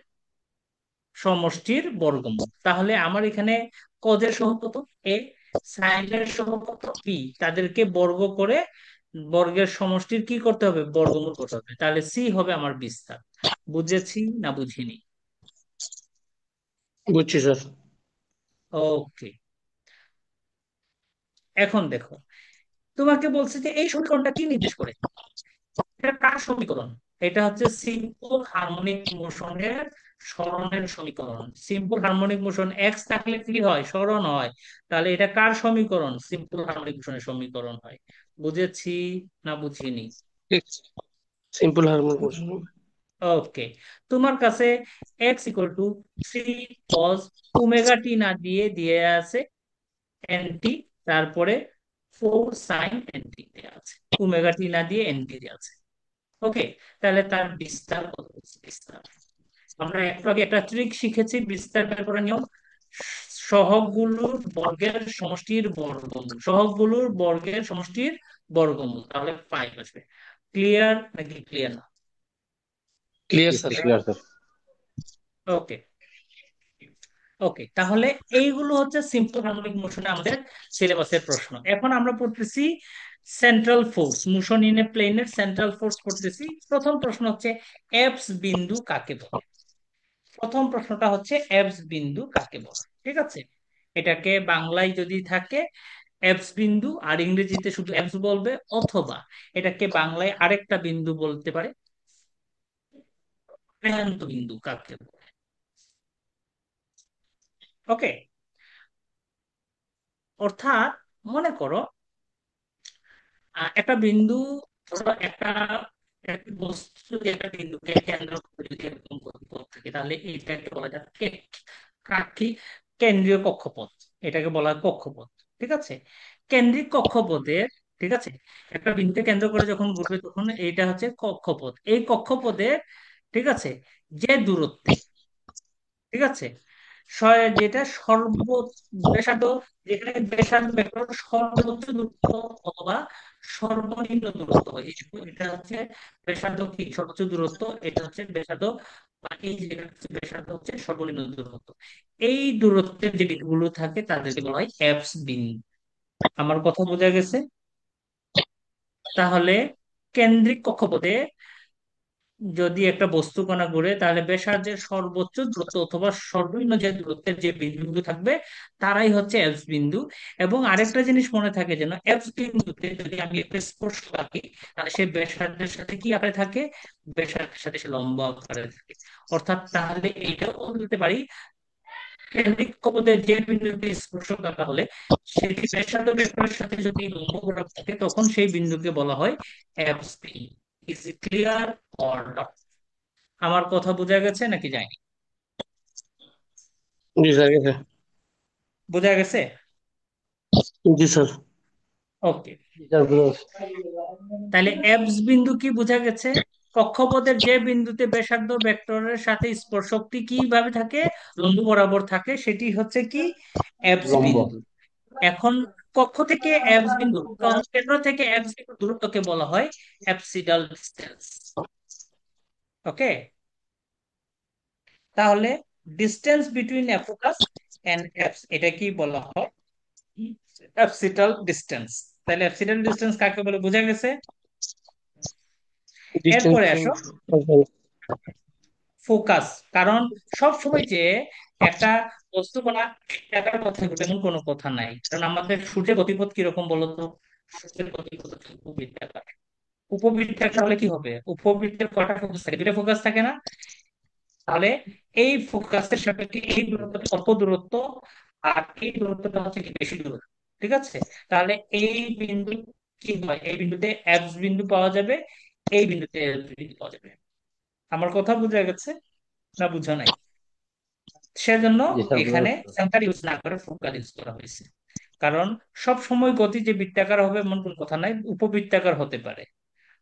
সমষ্টির বর্গমূল। তাহলে আমার এখানে কজের সহগ কত? এ, সাইনের সহগ কত? বি। তাদেরকে বর্গ করে বর্গের সমষ্টির কি করতে হবে? বর্গমূল করতে হবে। তাহলে সি হবে আমার বিস্তার। বুঝেছি না বুঝিনি? বুঝছি স্যার। ওকে। এখন দেখো, তোমাকে বলছে যে এই সমীকরণটা কি নির্দেশ করে? এটা কার সমীকরণ? এটা হচ্ছে সিম্পল হারমোনিক মোশনের সরণের সমীকরণ। সিম্পল হারমোনিক মোশন এক্স থাকলে কি হয়? সরণ হয়। তাহলে এটা কার সমীকরণ? সিম্পল হারমোনিক মোশনের সমীকরণ হয়। বুঝেছি না বুঝিনি? ঠিক। Simple harmonic motion. ওকে। তোমার কাছে X equal to 3 cos omega T না দিয়ে দিয়ে আছে এনটি, তারপরে 4 sin এনটি দেওয়া আছে, ওমেগা টি না দিয়ে এনটি দেওয়া আছে। ওকে। তাহলে তার বিস্তার কত হচ্ছে? বিস্তার আমরা একটু আগে একটা ট্রিক শিখেছি বিস্তার বের করার নিয়ম। সহগগুলোর বর্গের সমষ্টির বর্গমূল, সহগগুলোর বর্গের সমষ্টির বর্গমূল, তাহলে 5 আসবে। ক্লিয়ার নাকি ক্লিয়ার না? ক্লিয়ার জি sir. Sir, clear sir. Okay. Okay, তাহলে এইগুলো হচ্ছে সিম্পল হারমোনিক মোশনে আমাদের সিলেবাসের প্রশ্ন। এখন আমরা পড়তেছি central force, motion in a প্লেনের সেন্ট্রাল ফোর্স পড়তেছি। প্রথম প্রশ্ন হচ্ছে এফস বিন্দু কাকে বলে? প্রথম প্রশ্নটা হচ্ছে এফস বিন্দু কাকে বলে, ঠিক আছে? এটাকে বাংলায় যদি থাকে অ্যাপস বিন্দু, আর ইংরেজিতে শুধু অ্যাপস বলবে, অথবা এটাকে বাংলায় আরেকটা বিন্দু বলতে পারে, প্রান্ত বিন্দু কাকে বলে। ওকে, অর্থাৎ মনে করো একটা বিন্দু, ধরো একটা বস্তু যদি একটা বিন্দুকে কেন্দ্র করে যদি এরকম কক্ষপথ থাকে, তাহলে এটাকে বলা যায় কি কেন্দ্রীয় কক্ষপথ। এটাকে বলা হয় কক্ষপথ। ঠিক আছে, কেন্দ্রিক কক্ষপথের, ঠিক আছে, একটা বিন্দুকে কেন্দ্র করে যখন ঘুরবে তখন এইটা হচ্ছে কক্ষপথ। এই কক্ষপথের, ঠিক আছে, যে দূরত্বে, ঠিক আছে, যেটা ব্যাসার্ধ, যেখানে ব্যাসার্ধ ভেক্টর সর্বোচ্চ দূরত্ব অথবা সর্বনিম্ন দূরত্ব হয়। এটা হচ্ছে ব্যাসার্ধ কি সর্বোচ্চ দূরত্ব, এটা হচ্ছে ব্যাসার্ধ, বা এই যেটা হচ্ছে ব্যাসার্ধ হচ্ছে সর্বনিম্ন দূরত্ব। এই দূরত্বের যে বিন্দুগুলো থাকে তাদেরকে বলা হয় অ্যাপস বিন্দু। আমার কথা বোঝা গেছে? তাহলে কেন্দ্রিক কক্ষপথে যদি একটা বস্তু কণা ঘুরে, তাহলে ব্যাসার্ধের সর্বোচ্চ দূরত্ব অথবা সর্বনিম্ন যে দূরত্বের যে বিন্দুগুলো থাকবে তারাই হচ্ছে এলস বিন্দু। এবং আরেকটা জিনিস মনে থাকে যেন, এলস বিন্দুতে যদি আমি একটা স্পর্শ আঁকি, তাহলে সে ব্যাসার্ধের সাথে কি আকারে থাকে, ব্যাসার্ধের সাথে সে লম্ব আকারে থাকে। অর্থাৎ তাহলে এইটাও বলতে পারি, কেন্দ্রিক কক্ষপথের যে বিন্দুতে স্পর্শ আঁকা হলে সেটি ব্যাসার্ধ ভেক্টরের সাথে যদি লম্ব বরাবর থাকে, তখন সেই বিন্দুকে বলা হয় এলস বিন্দু। Is it clear or not? আমার কথা বোঝা গেছে নাকি যায়নি? জি স্যার গেছে। বোঝা গেছে? জি স্যার। ওকে, জি স্যার ব্রো। তাহলে এফস বিন্দু কি বোঝা গেছে? কক্ষপথের যে বিন্দুতে ব্যাসার্ধ ভেক্টরের সাথে স্পর্শকটি কিভাবে থাকে, লম্ব বরাবর থাকে, সেটি হচ্ছে কি এফস লম্ব। বিন্দু। এখন কক্ষ থেকে এফস বিন্দু, কেন্দ্র থেকে এফস বিন্দু দূরত্বকে বলা হয় অ্যাবসিডাল ডিসটেন্স। ওকে, তাহলে distance between a focus and apse, এটা কি বলা হয় অ্যাবসিটাল ডিস্টেন্স। তাহলে অ্যাবসিটাল ডিস্টেন্স কাকে বলে বোঝা গেছে। ডিস্টেন্স এরপরে আসো ফোকাস। কারণ সব সময় যে একটা বস্তু কণা টাকার কথা বলবে এমন কোনো কথা নাই, কারণ আমাদের সূর্যের গতিপথ কিরকম বলতো? সূর্যের গতিপথ হচ্ছে উপবৃত্তাকার। উপবৃত্তাকার হলে কি হবে? উপবৃত্তের কটা ফোকাস থাকে? দুটা ফোকাস থাকে না? তাহলে এই ফোকাসের সাপেক্ষে এই দূরত্বটা অল্প দূরত্ব, আর এই দূরত্বটা হচ্ছে কি বেশি দূরত্ব। ঠিক আছে, তাহলে এই বিন্দু কি হয়, এই বিন্দুতে এক্স বিন্দু পাওয়া যাবে, এই বিন্দুতে এল বিন্দু পাওয়া যাবে। আমার কথা বোঝা গেছে না বুঝা নাই? সেজন্য জি স্যার এখানে বুঝতে সেন্টার ইউজ না করে ফোকাল ইউজ করা হয়েছে। কারণ সব সময় গতি যে বৃত্তাকার হবে এমন কোনো কথা নাই, উপবৃত্তাকার হতে পারে।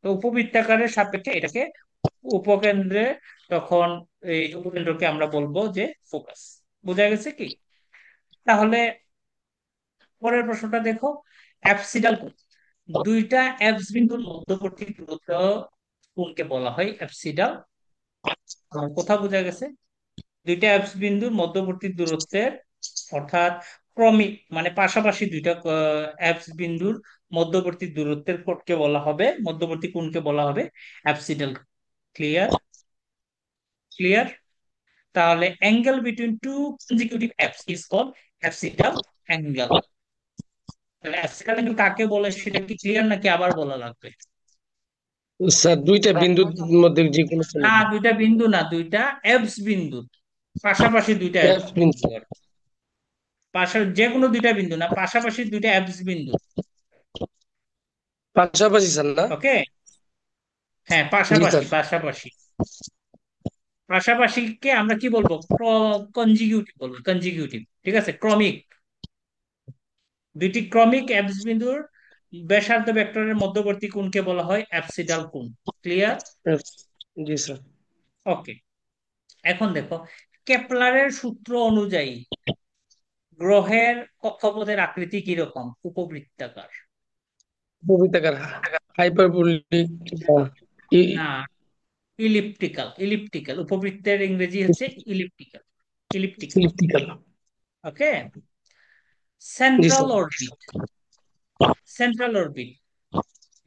তো উপবৃত্তাকারের সাপেক্ষে এটাকে উপকেন্দ্রে, তখন এই উপকেন্দ্রকে আমরা বলবো যে ফোকাস। বোঝা গেছে কি? তাহলে পরের প্রশ্নটা দেখো, অ্যাবসিডাল কোণ। দুইটা অ্যাবস বিন্দুর মধ্যবর্তী দূরত্ব কোণকে বলা হয় অ্যাবসিডাল। আমার কথা বোঝা গেছে? দুইটা অ্যাবস বিন্দুর মধ্যবর্তী দূরত্বের, অর্থাৎ ক্রমিক মানে পাশাপাশি দুইটা অ্যাবস বিন্দুর মধ্যবর্তী দূরত্বের কোণকে বলা হবে, মধ্যবর্তী কোণকে বলা হবে অ্যাবসিডাল। ক্লিয়ার? ক্লিয়ার। তাহলে angle between two consecutive apses is called apsidal angle. তাহলে অ্যাবসিটাল অ্যাঙ্গেল কাকে বলে সেটা কি ক্লিয়ার নাকি আবার বলা লাগবে? স্যার দুইটা বিন্দুর মধ্যে যে কোনো না, ছেলেটা দুইটা বিন্দু না, দুইটা অ্যাবস বিন্দু, পাশাপাশি দুইটা এফ অ্যাবস বিন্দু। বিন্দু আর কি। যে কোনো দুইটা বিন্দু না, পাশাপাশি দুইটা অ্যাবস বিন্দু। পাশাপাশি স্যার না? ওকে, হ্যাঁ জি পাশাপাশি স্যার। পাশাপাশি। পাশাপাশিকে আমরা কি বলবো? কনজিকিউটিভ বলবো, কনজিকিউটিভ। ঠিক আছে, ক্রমিক। দুইটি ক্রমিক অ্যাবস বিন্দুর ব্যাসার্ধ ভেক্টরের মধ্যবর্তী কোণকে বলা হয় অ্যাবসিডাল কোণ। ক্লিয়ার? জি স্যার। ওকে, এখন দেখো, কেপলারের সূত্র অনুযায়ী গ্রহের কক্ষপথের আকৃতি কিরকম? উপবৃত্তাকার। উপবৃত্তাকার, হাইপারবোলিক, না, ইলিপ্টিক্যাল। ইলিপ্টিক্যাল, উপবৃত্তের ইংরেজি হচ্ছে ইলিপ্টিক্যাল। ইলিপ্টিক্যাল। ইলিপ্টিক্যাল। ওকে, জি central sir. Orbit. Central orbit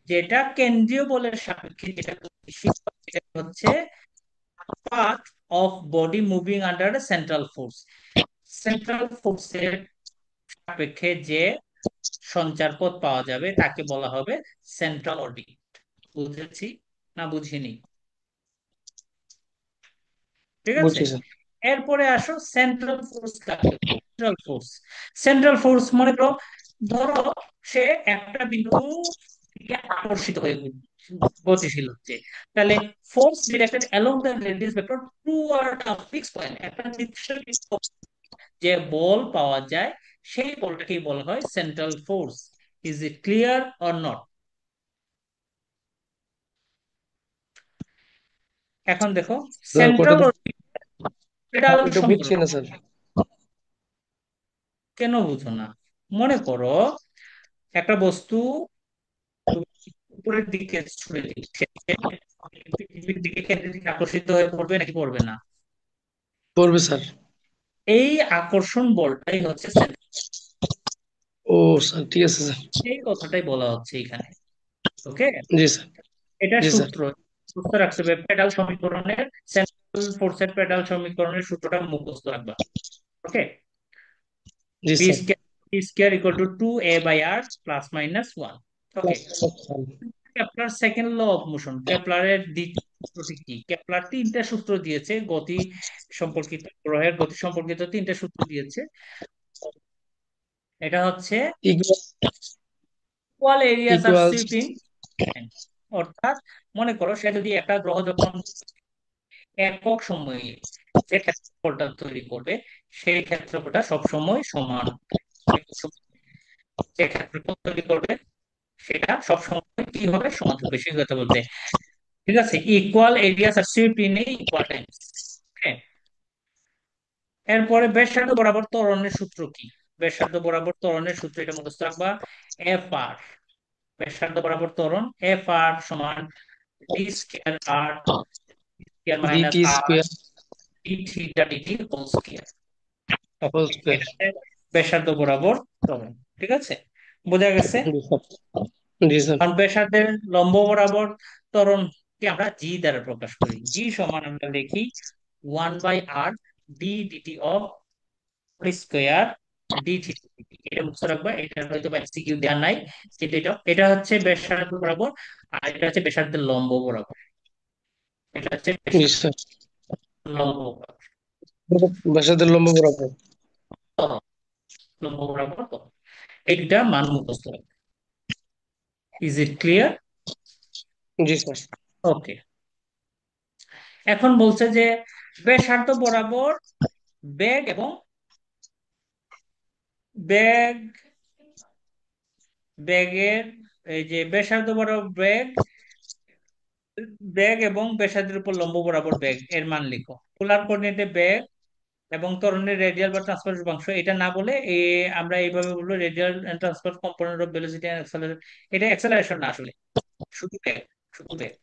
যেটা কেন্দ্রীয় বলের সাপেক্ষে যেটা সেটা হচ্ছে path of body moving under a central force. Central ফোর্সের সাপেক্ষে যে সঞ্চার পথ পাওয়া যাবে তাকে বলা হবে সেন্ট্রাল অরবিট। বুঝেছি না বুঝিনি? ঠিক আছে। বুঝছি স্যার। এরপরে আসো সেন্ট্রাল ফোর্স কাকে বলে? সেন্ট্রাল ফোর্স, সেন্ট্রাল ফোর্স মনে করো, ধরো সে একটা বিন্দু থেকে আকর্ষিত হয়ে গতিশীল হচ্ছে, তাহলে force directed along the radius vector toward a fixed point, একটা নির্দিষ্ট যে বল পাওয়া যায় সেই বলটাকেই বলা হয় central force. Is it clear or not? এখন দেখো স্যার কোনটা সেন্ট্রাল অরবিটাল এটা বুঝছি সমীকরণ না স্যার। কেন বুঝো না? মনে করো একটা বস্তু উপরের দিকে ছুড়ে দিচ্ছে, পৃথিবীর দিকে কেন্দ্রের দিকে আকর্ষিত হয়ে পড়বে নাকি পড়বে না? পড়বে স্যার। এই আকর্ষণ বলটাই হচ্ছে center। ও স্যার ঠিক আছে স্যার। এই কথাটাই বলা হচ্ছে এখানে। ওকে, জি স্যার। এটা জি স্যার। সূত্র, সূত্র রাখতে হবে পেডাল সমীকরণের, সেন্ট্রাল ফোর্সের পেডাল সমীকরণের সূত্রটা মুখস্থ রাখবা। ওকে, জি b sir. Square, b square equal to 2 a/r plus minus 1। Okay, Kepler second law of motion, কেপলারের দ্বিতীয় সূত্রটি কি? কেপলার তিনটা সূত্র দিয়েছে গতি সম্পর্কিত, গ্রহের গতি সম্পর্কিত তিনটা সূত্র দিয়েছে। এটা হচ্ছে ইকুয়াল এরিয়াস আর ইকুয়ালস। সুইপিং, অর্থাৎ মনে করো সে যদি একটা গ্রহ যখন একক সময়ে যে ক্ষেত্রফলটা তৈরি করবে সেই ক্ষেত্রফলটা সবসময় সমান, যে ক্ষেত্রফল তৈরি করবে সেটা সবসময় কি হবে, সমান হবে। সেই কথা বলতে, ঠিক আছে, ইকুয়াল এরিয়াস আর সুইপিং ইকুয়াল টাইমস। এরপরে ব্যাসার্ধ বরাবর ত্বরণের সূত্র কি? ব্যাসার্ধ বরাবর ত্বরণের সূত্র এটা মুখস্থ রাখবা, এফ আর। ব্যাসার্ধ বরাবর ত্বরণ এফ আর সমান d square r square minus d t r square d theta d t whole square. Whole okay, square. এটা হচ্ছে ব্যাসার্ধ বরাবর ত্বরণ। ঠিক আছে, বোঝা গেছে? জি স্যার। জি স্যার। কারণ ব্যাসার্ধের লম্ব বরাবর ত্বরণকে আমরা জি দ্বারা প্রকাশ করি। জি সমান আমরা লিখি 1/r d dt of square d theta. এটা মুখস্থ রাখবা, এটা হয়তো এমসিকিউ দেওয়া নাই, কিন্তু এটা এটা হচ্ছে ব্যাসার্ধ বরাবর, আর এটা হচ্ছে ব্যাসার্ধের লম্ব বরাবর। এটা হচ্ছে জি ব্যাসার্ধ স্যার। লম্ব বরাবর, বাসাদের লম্ব বরাবর। ত্বরণ, লম্ব বরাবর ত্বরণ। এইটা মান মুখস্থ রাখবে। Is it clear? জি স্যার। ওকে, এখন বলছে যে ব্যাসার্ধ বরাবর বেগ এবং বেগ, বেগের, এই যে ব্যাসার্ধ বরাবর বেগ, বেগ এবং ব্যাসার্ধের উপর লম্ব বরাবর বেগ এর মান লিখো। পোলার কোঅর্ডিনেটে বেগ এবং ত্বরণের রেডিয়াল বা ট্রান্সফার উপাংশ, এটা না বলে আমরা এইভাবে বলবো radial transfer component of velocity and acceleration. এটা অ্যাক্সেলারেশন না আসলে, শুধু বেগ, শুধু বেগ।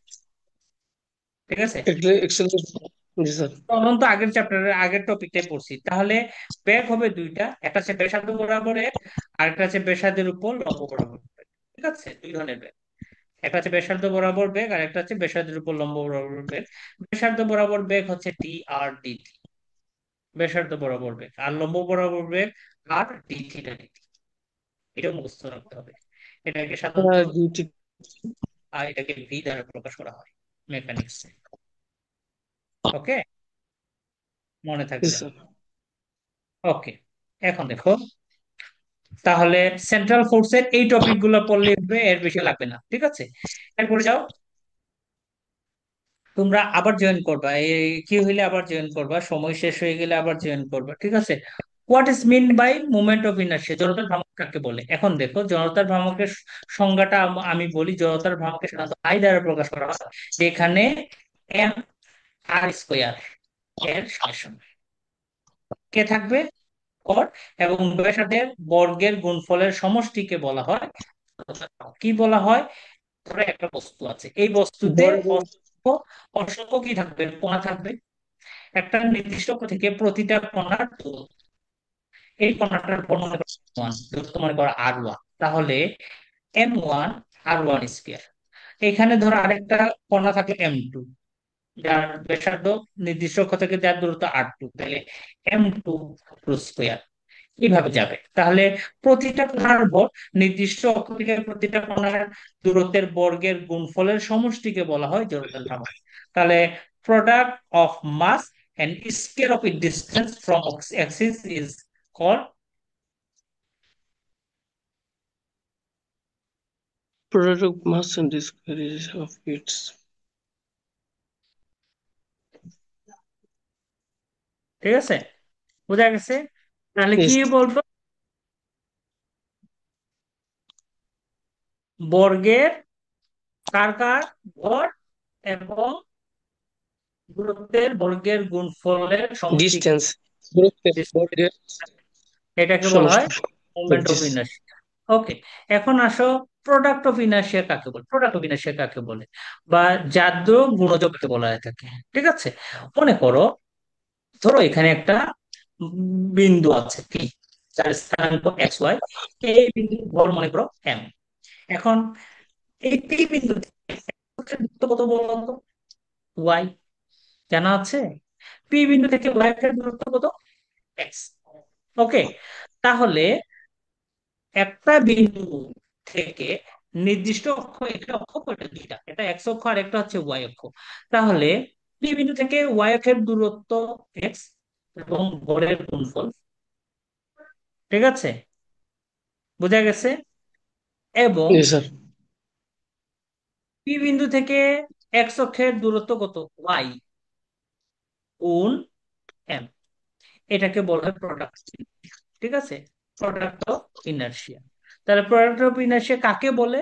ঠিক আছে, এক্সেলারেশন। জি স্যার। ত্বরণ তো আগের চ্যাপ্টারের আগের টপিকটাই পড়ছি। তাহলে বেগ হবে দুইটা, একটা হচ্ছে ব্যাসার্ধ বরাবর এক, আর একটা হচ্ছে ব্যাসার্ধের উপর লম্ব বরাবর বেগ। ঠিক আছে, দুই ধরনের বেগ, একটা হচ্ছে ব্যাসার্ধ বরাবর বেগ আর একটা হচ্ছে ব্যাসার্ধের উপর লম্ব বরাবর বেগ। ব্যাসার্ধ বরাবর বেগ হচ্ছে ডি আর ডি, ব্যাসার্ধ বরাবর বেগ, আর লম্ব বরাবর বেগ আর ডি থিটা ডিটি। এটা মুখস্থ রাখতে হবে। এটাকে সাধারণত জি ঠিক। আর এটাকে ভি দ্বারা প্রকাশ করা হয় মেকানিক্স। ওকে, মনে জি থাকবে যেন। স্যার। ওকে, এখন দেখো, তাহলে সেন্ট্রাল ফোর্সের এই টপিক গুলো পড়লে হবে, এর বেশি লাগবে না। ঠিক আছে, এরপরে যাও, তোমরা আবার জয়েন করবা, এই কি হইলে আবার জয়েন করবা, সময় শেষ হয়ে গেলে আবার জয়েন করবা। ঠিক আছে, what is mean by movement of inertia, জড়তার ভ্রামক কাকে বলে? এখন দেখো, জড়তার ভ্রামকের সংজ্ঞাটা আমি বলি। জড়তার ভ্রামককে সাধারণত আই দ্বারা প্রকাশ করা হয়, যেখানে এম আর স্কোয়ার এর সামেশন কে থাকবে, কর, এবং ব্যাসার্ধের বর্গের গুণফলের সমষ্টিকে বলা হয় জড়তার ভ্রামক। কি বলা হয়? ধরো একটা বস্তু আছে, এই বস্তুতে বর্গ। অসংখ্য অসংখ্য কি থাকবে, কণা থাকবে। একটা নির্দিষ্ট থেকে প্রতিটা কণার দূরত্ব, এই কণাটার ভর মনে করো ওয়ান, দূরত্ব মনে করো R1, তাহলে M1 R1 স্কয়ার। এখানে ধরো আরেকটা কণা থাকলে M2, যার ব্যাসার্ধ নির্দিষ্ট অক্ষ থেকে যার দূরত্ব R2, তাহলে M2 স্কয়ার। কিভাবে যাবে? তাহলে প্রতিটা কণার ভর নির্দিষ্ট অক্ষ থেকে প্রতিটা কণার দূরত্বের বর্গের গুণফলের সমষ্টিকে বলা হয় জড়তার ধারণা। তাহলে product of mass and square of it distance from axis is called. Product of mass and square of its. ঠিক আছে, বোঝা গেছে? তাহলে কি Yes. বলবো? বর্গের কার কার ভর এবং দূরত্বের বর্গের গুণফলের সমষ্টিকে Distance. দূরত্বের বর্গের এটাকে বলা হয় সমষ্টি। Moment of This. ইনার্শিয়া। ওকে, এখন আসো, প্রোডাক্ট অফ ইনার্শিয়া কাকে বলে? প্রোডাক্ট অফ ইনার্শিয়া কাকে বলে, বা জাদ্য গুণযোগকে বলা হয়ে থাকে। ঠিক আছে, মনে করো, ধরো এখানে একটা বিন্দু আছে পি, যার স্থানাঙ্ক এক্স ওয়াই। এই বিন্দুর ভর মনে করো এম। এখন এই পি বিন্দু থেকে দূরত্ব কত বলতো? ওয়াই, জানা আছে? পি বিন্দু থেকে ওয়াই এর দূরত্ব কত? এক্স। ওকে, তাহলে একটা বিন্দু থেকে নির্দিষ্ট অক্ষ, একটা অক্ষ কয়টা? দুইটা, একটা এক্স অক্ষ আর একটা হচ্ছে ওয়াই অক্ষ। তাহলে পি বিন্দু থেকে ওয়াই অক্ষের দূরত্ব এক্স এবং ভরের গুণফল। ঠিক আছে, বোঝা গেছে? এবং Yes, sir. পি বিন্দু থেকে এক্স অক্ষের দূরত্ব কত? ওয়াই গুণ এম। এটাকে বলা হয় প্রোডাক্ট। ঠিক আছে, প্রোডাক্ট অফ ইনার্শিয়া। তাহলে প্রোডাক্ট অফ ইনার্শিয়া কাকে বলে?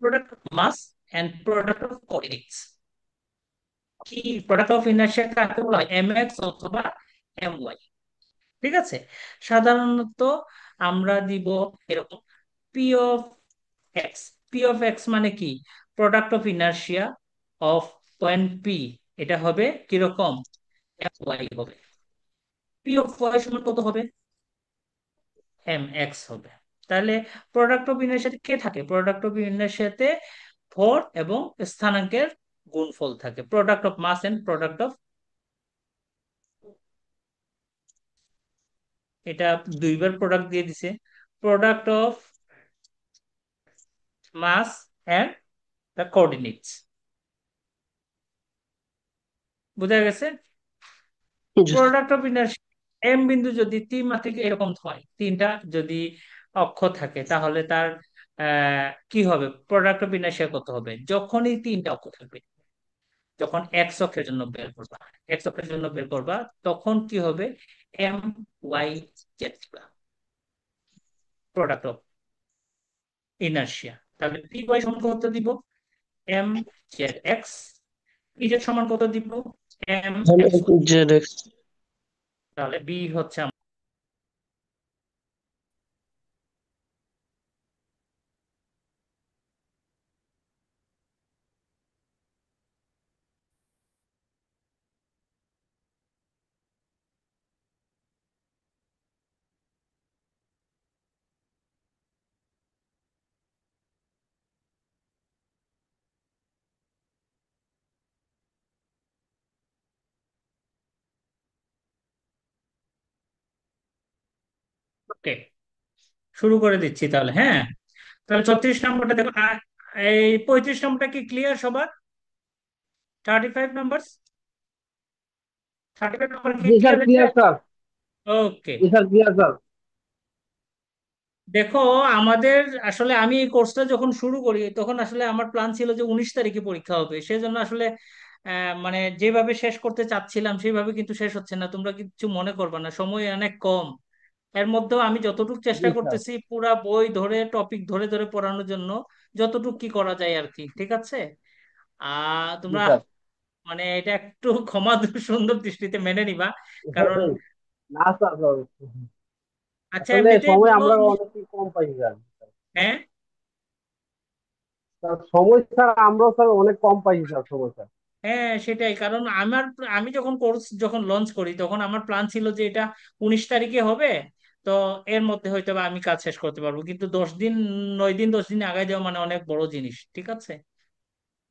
Product of mass and product of coordinates. কি প্রোডাক্ট অফ ইনার্শিয়া কাকে বলা হয়? এম এক্স অথবা এম ওয়াই। ঠিক আছে, সাধারণত আমরা দিব এরকম, p of x. P of x মানে কি? Product of inertia of point p, এটা হবে কিরকম? এম ওয়াই হবে। পি অফ ওয়াই সমান কত হবে? এম এক্স হবে। তাহলে প্রোডাক্ট অফ ইনার্শিয়াতে কে থাকে? প্রোডাক্ট অফ ইনার্শিয়াতে ভর এবং স্থানাঙ্কের গুণফল থাকে। Product of mass and product of, এটা দুইবার প্রোডাক্ট দিয়ে দিছে, product of mass and the coordinates. বোঝা গেছে? Yes. Product of inertia, m বিন্দু যদি তিন মাত্রিক এরকম হয়, তিনটা যদি অক্ষ থাকে, তাহলে তার কি হবে? প্রোডাক্ট অফ ইনার্শিয়া কত হবে যখনই তিনটা অক্ষ থাকবে? যখন এক্স অক্ষের জন্য বের করবা, এক্স অক্ষের জন্য বের করবা, তখন কি হবে? M y z, product of inertia. তাহলে পি ওয়াই সমান কত দিব? M Z x. ইজেড সমান কত দিব? M x y. ZX. তাহলে বি হচ্ছে ওকে। শুরু করে দিচ্ছি তাহলে, হ্যাঁ। তাহলে 36 নম্বরটা দেখো, এই 35 নম্বরটা কি ক্লিয়ার সবার? 35 নম্বর, 35 নম্বর কি জি স্যার, ক্লিয়ার হয়েছে? Clear sir. ওকে, জি স্যার, ক্লিয়ার স্যার। দেখো, আমাদের আসলে আমি এই কোর্সটা যখন শুরু করি তখন আসলে আমার প্ল্যান ছিল যে 19 তারিখে পরীক্ষা হবে, সেজন্য আসলে মানে যেভাবে শেষ করতে চাচ্ছিলাম সেইভাবে কিন্তু শেষ হচ্ছে না। তোমরা কিছু মনে করবে না, সময় অনেক কম। এর মধ্যেও আমি যতটুকু চেষ্টা জি স্যার। করতেছি পুরা বই ধরে টপিক ধরে ধরে পড়ানোর জন্য, যতটুকু কি করা যায় আর কি। ঠিক আছে, জি তোমরা স্যার। মানে এটা একটু ক্ষমা সুন্দর দৃষ্টিতে মেনে নিবা, কারণ না স্যার, আচ্ছা আসলে এমনিতেই সময় বলো। আমরা অনেক কম পাই স্যার। হ্যাঁ, স্যার, সময় স্যার আমরাও স্যার অনেক কম পাইছি স্যার, সময় স্যার। হ্যাঁ, সেটাই কারণ আমি যখন কোর্স যখন লঞ্চ করি তখন আমার প্ল্যান ছিল যে এটা 19 তারিখে হবে। তো এর মধ্যে হয়তো বা আমি কাজ শেষ করতে পারবো, কিন্তু 10 দিন, 9 দিন 10 দিন আগায় দেওয়া মানে অনেক বড় জিনিস। ঠিক আছে,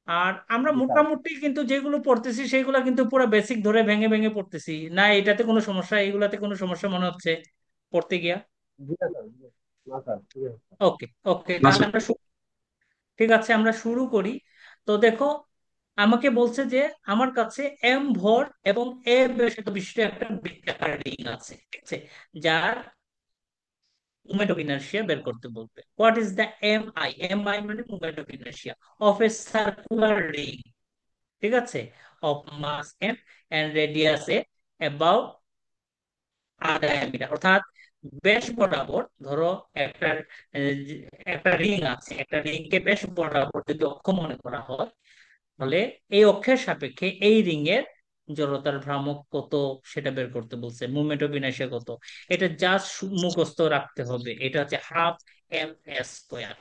আর আমরা জি স্যার। মোটামুটি কিন্তু যেগুলো পড়তেছি সেগুলো কিন্তু পুরো বেসিক ধরে ভেঙে ভেঙে পড়তেছি না, এটাতে কোনো সমস্যা এগুলাতে কোনো সমস্যা মনে হচ্ছে পড়তে গিয়া? জি না স্যার, না স্যার, ঠিক আছে। ওকে ওকে, না তাহলে স্যার। আমরা ঠিক আছে আমরা শুরু করি। তো দেখো, আমাকে বলছে যে আমার কাছে এম ভর এবং এ বেশিত বিশিষ্ট একটা বৃত্তাকার রিং আছে, ঠিক আছে, যার মোমেন্ট অফ ইনার্শিয়া বের করতে বলবে। What is the M I মানে moment of inertia of a circular ring, ঠিক আছে, of mass m and radius a about আর ডায়ামিটার, অর্থাৎ ব্যাস বরাবর ধরো একটা একটা রিং আছে, একটা রিং কে ব্যাস বরাবর যদি অক্ষ মনে করা হয়, তাহলে এই অক্ষের সাপেক্ষে এই রিং এর জড়তার ভ্রামক কত সেটা বের করতে বলছে, মুভমেন্ট অফ ইনার্শিয়া কত। এটা জাস্ট মুখস্থ রাখতে হবে, এটা হচ্ছে হাফ এম এস স্কোয়ার।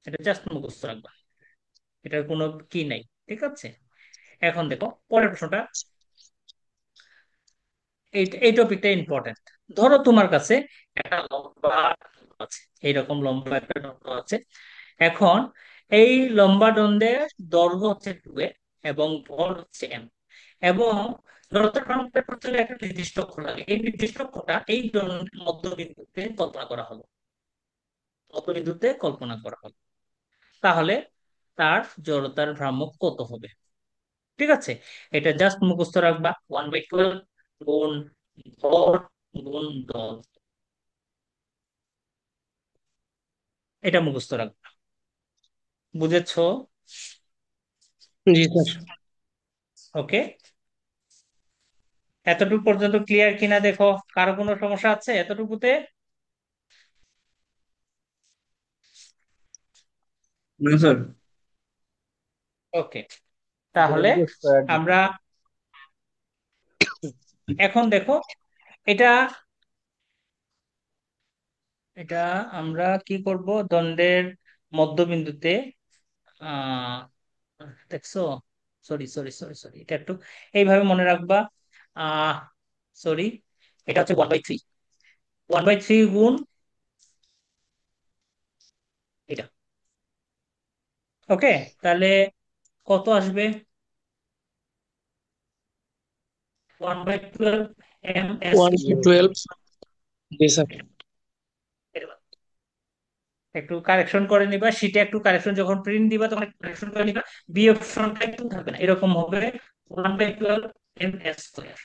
এটা জাস্ট মুখস্থ রাখবা, এটার কোনো কি নাই, ঠিক আছে। এখন দেখো পরের প্রশ্নটা, এই টপিকটা ইম্পর্টেন্ট। ধরো তোমার কাছে একটা লম্বা দণ্ড আছে, এইরকম লম্বা একটা দণ্ড আছে। এখন এই লম্বা দণ্ডের দৈর্ঘ্য হচ্ছে 2a এবং ভর হচ্ছে m, এবং জড়তার ভ্রামকের প্রচুর একটা নির্দিষ্ট অক্ষ লাগে, এই নির্দিষ্ট অক্ষটা এই দণ্ডের মধ্যবিন্দুতে কল্পনা করা হলো, মধ্যবিন্দুতে কল্পনা করা হলো, তাহলে তার জড়তার ভ্রামক কত হবে? ঠিক আছে, এটা জাস্ট মুখস্থ রাখবা, 1/12 গুণ ভর গুণ দল, এটা মুখস্থ রাখবা। বুঝেছো? জি স্যার। ওকে, এতটুকু পর্যন্ত ক্লিয়ার কিনা দেখো, কারো কোনো সমস্যা আছে এতটুকুতে? না স্যার। ওকে, তাহলে রেডিয়াস স্কয়ার দিতে আমরা হবে। এখন দেখো, এটা এটা আমরা কি করব, দণ্ডের মধ্যবিন্দুতে আহ দেখছো, সরি সরি সরি সরি, এটা একটু এইভাবে মনে রাখবা। আহ সরি, এটা হচ্ছে 1/3, 1/3 গুণ এটা। ওকে, তাহলে কত আসবে? 1/12 m s one cube. Two twelve জি স্যার। একটু কারেকশন করে নিবা, শীটে একটু কারেকশন, যখন প্রিন্ট দিবা তখন কারেকশন করে নিবা, বি অপশনটা একটু থাকবে না, এরকম হবে 1/12 এম এস স্কোয়ার।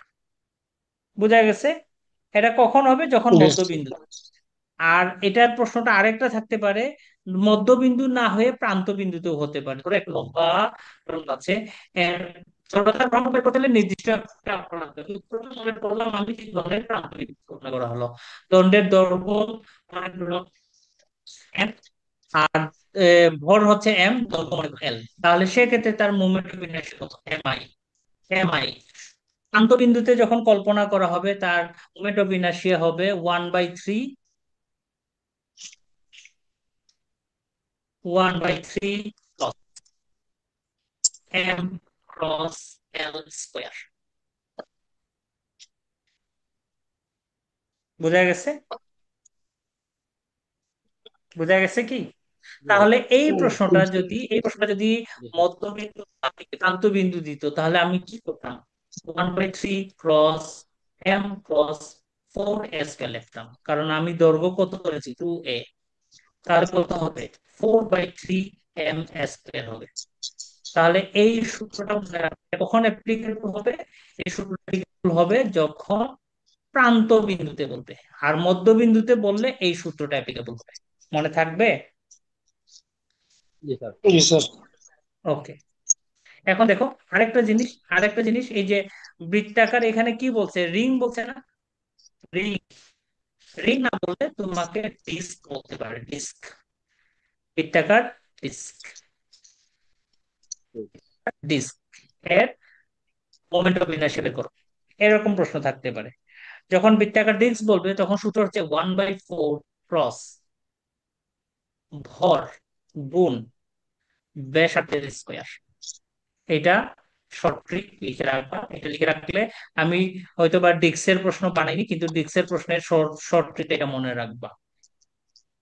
বোঝা গেছে? এটা কখন হবে? যখন জি মধ্যবিন্দু। আর এটার প্রশ্নটা আরেকটা থাকতে পারে, মধ্যবিন্দু না হয়ে প্রান্ত বিন্দুতেও হতে পারে। ধরো একটা লম্বা দণ্ড আছে, এর জড়তার ভ্রমণ বের করতে হলে নির্দিষ্ট একটা আঁকড়া লাগবে। উত্তরটা মনে করলাম আমি কি দণ্ডের প্রান্ত বিন্দু গণনা করা হলো, দণ্ডের দৈর্ঘ্য মনে করলাম m, আর ভর হচ্ছে m, দৈর্ঘ্য মনে করো l, তাহলে সেক্ষেত্রে তার মোমেন্ট অফ ইনার্শিয়া কত? M I. প্রান্ত বিন্দুতে যখন কল্পনা করা হবে তার মোমেন্ট অফ ইনার্শিয়া হবে 1/3, 1/3 এম ক্রস এল স্কোয়ার। বোঝা গেছে? বোঝা গেছে কি? জি তাহলে এই জি প্রশ্নটা যদি, এই প্রশ্নটা যদি জি স্যার। মধ্যবিন্দু প্রান্ত বিন্দু দিত, তাহলে আমি কি করতাম? 1/3 cross M cross 4a square লিখতাম, কারণ আমি দৈর্ঘ্য কত করেছি 2a, তাহলে কত হবে? 4/3 এম স্কয়ার হবে। তাহলে এই সূত্রটা মনে রাখতে কখন অ্যাপ্লিকেবল হবে? এই সূত্রটা applicable হবে যখন প্রান্ত বিন্দুতে বলবে, আর মধ্যবিন্দুতে বললে এই সূত্রটা অ্যাপ্লিকেবল হবে। মনে থাকবে? জি স্যার। জি স্যার। ওকে, এখন দেখো আরেকটা জিনিস, এই যে বৃত্তাকার, এখানে কি বলছে? রিং বলছে না? রিং, রিং না বললে তোমাকে ডিস্ক বলতে পারে, ডিস্ক, বৃত্তাকার ডিস্ক, ডিস্ক এর মোমেন্ট অফ ইনার্শিয়া বের করো, এরকম প্রশ্ন থাকতে পারে। যখন বৃত্তাকার ডিস্ক বলবে তখন সূত্র হচ্ছে 1/4 ক্রস ভর গুণ ব্যাসার্ধের স্কয়ার। এটা শর্ট ট্রিক লিখে রাখবা, এটা লিখে রাখলে আমি হয়তোবা ডিক্সের প্রশ্ন বানাইনি, কিন্তু ডিক্সের প্রশ্নের শর্ট শর্ট ট্রিক এটা মনে রাখবা।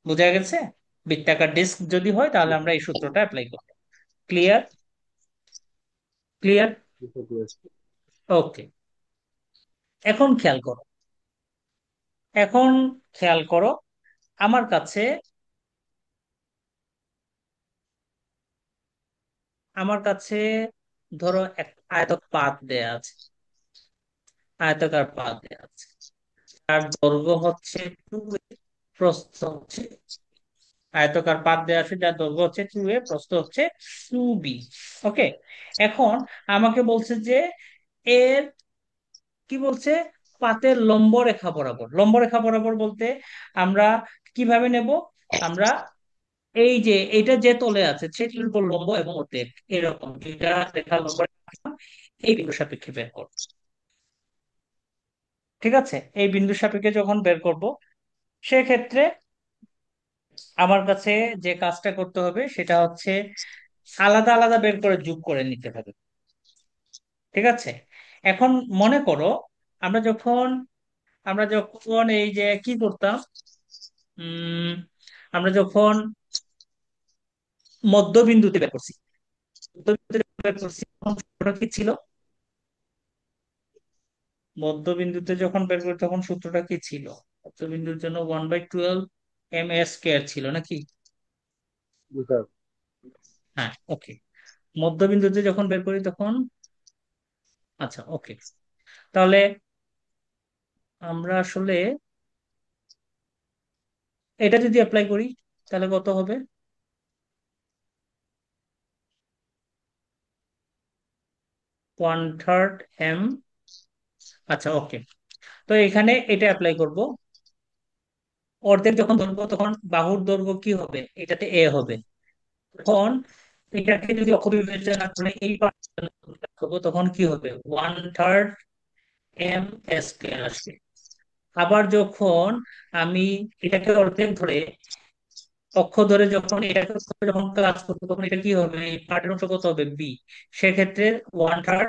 বোঝা গেছে? বৃত্তাকার ডিস্ক যদি হয় তাহলে আমরা এই সূত্রটা অ্যাপ্লাই করব। ক্লিয়ার? ক্লিয়ার? বুঝতে পেরেছি। ওকে, এখন খেয়াল করো, এখন খেয়াল করো, আমার কাছে আমার কাছে ধরো এক আয়তকার পাত দেয়া আছে, আয়তাকার পাত দেয়া আছে, তার দৈর্ঘ্য হচ্ছে 2a, প্রস্থ হচ্ছে, আয়তাকার পাত দেয়া আছে যার দৈর্ঘ্য হচ্ছে 2a, প্রস্থ হচ্ছে 2b। ওকে, এখন আমাকে বলছে যে এর, কি বলছে, পাতের লম্ব রেখা বরাবর, লম্ব রেখা বরাবর বলতে আমরা কিভাবে নেব, আমরা এই যে এটা যে তলে আছে সেটির উপর লম্ব এবং অতিবেগ, এরকম দুইটা রেখা লম্ব রেখা এই বিন্দু সাপেক্ষে বের করব। ঠিক আছে, এই বিন্দু সাপেক্ষে যখন বের করব, সেক্ষেত্রে আমার কাছে যে কাজটা করতে হবে সেটা হচ্ছে আলাদা আলাদা বের করে যোগ করে নিতে হবে। ঠিক আছে, এখন মনে করো আমরা যখন আমরা যখন এই যে কি করতাম, উম আমরা যখন মধ্যবিন্দুতে বের করছি, মধ্যবিন্দুতে বের করছি তখন সূত্রটা কি ছিল, মধ্যবিন্দুতে যখন বের করি তখন সূত্রটা কি ছিল, মধ্যবিন্দুর জন্য 1/12 m a² ছিল নাকি? বুঝতে হ্যাঁ, ওকে, মধ্যবিন্দুতে যখন বের করি তখন, আচ্ছা ওকে, তাহলে আমরা আসলে এটা যদি অ্যাপ্লাই করি তাহলে কত হবে, 1/3 m। আচ্ছা ওকে, তো এখানে এটা অ্যাপ্লাই করব, অর্ধেক যখন ধরবো তখন বাহুর দৈর্ঘ্য কি হবে, এটাতে এ হবে, তখন এটাকে যদি অপবিবেচনা করে এই part করবো তখন কি হবে, 1/3 m² আসবে। আবার যখন আমি এটাকে অর্ধেক ধরে, অক্ষ ধরে যখন এটাকে অক্ষ ধরে যখন কাজ করবো তখন এটা কি হবে, এই পার্টের অংশ কত হবে, বি, সেক্ষেত্রে 1/3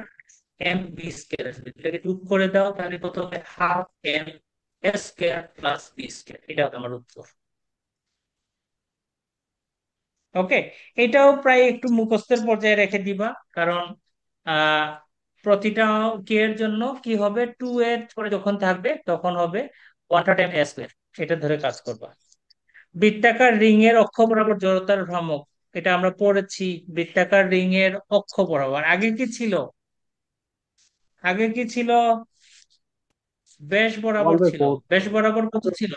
m b² আসবে। এটাকে যোগ করে দাও তাহলে কত হবে, 1/2 m² + b², এটা হবে আমার উত্তর। ওকে, এটাও প্রায় একটু মুখস্থের পর্যায়ে রেখে দিবা, কারণ আহ প্রতিটা কে এর জন্য কি হবে, 2 এর পরে যখন থাকবে তখন হবে 1/3 m², এটা ধরে কাজ করবা। বৃত্তাকার রিং এর অক্ষ বরাবর জড়তার ভ্রামক, এটা আমরা পড়েছি, বৃত্তাকার রিং এর অক্ষ বরাবর আগে কি ছিল, আগে কি ছিল, ব্যাস ওয়ান বরাবর বাই ছিল, ফোর ব্যাস বরাবর কত ছিল,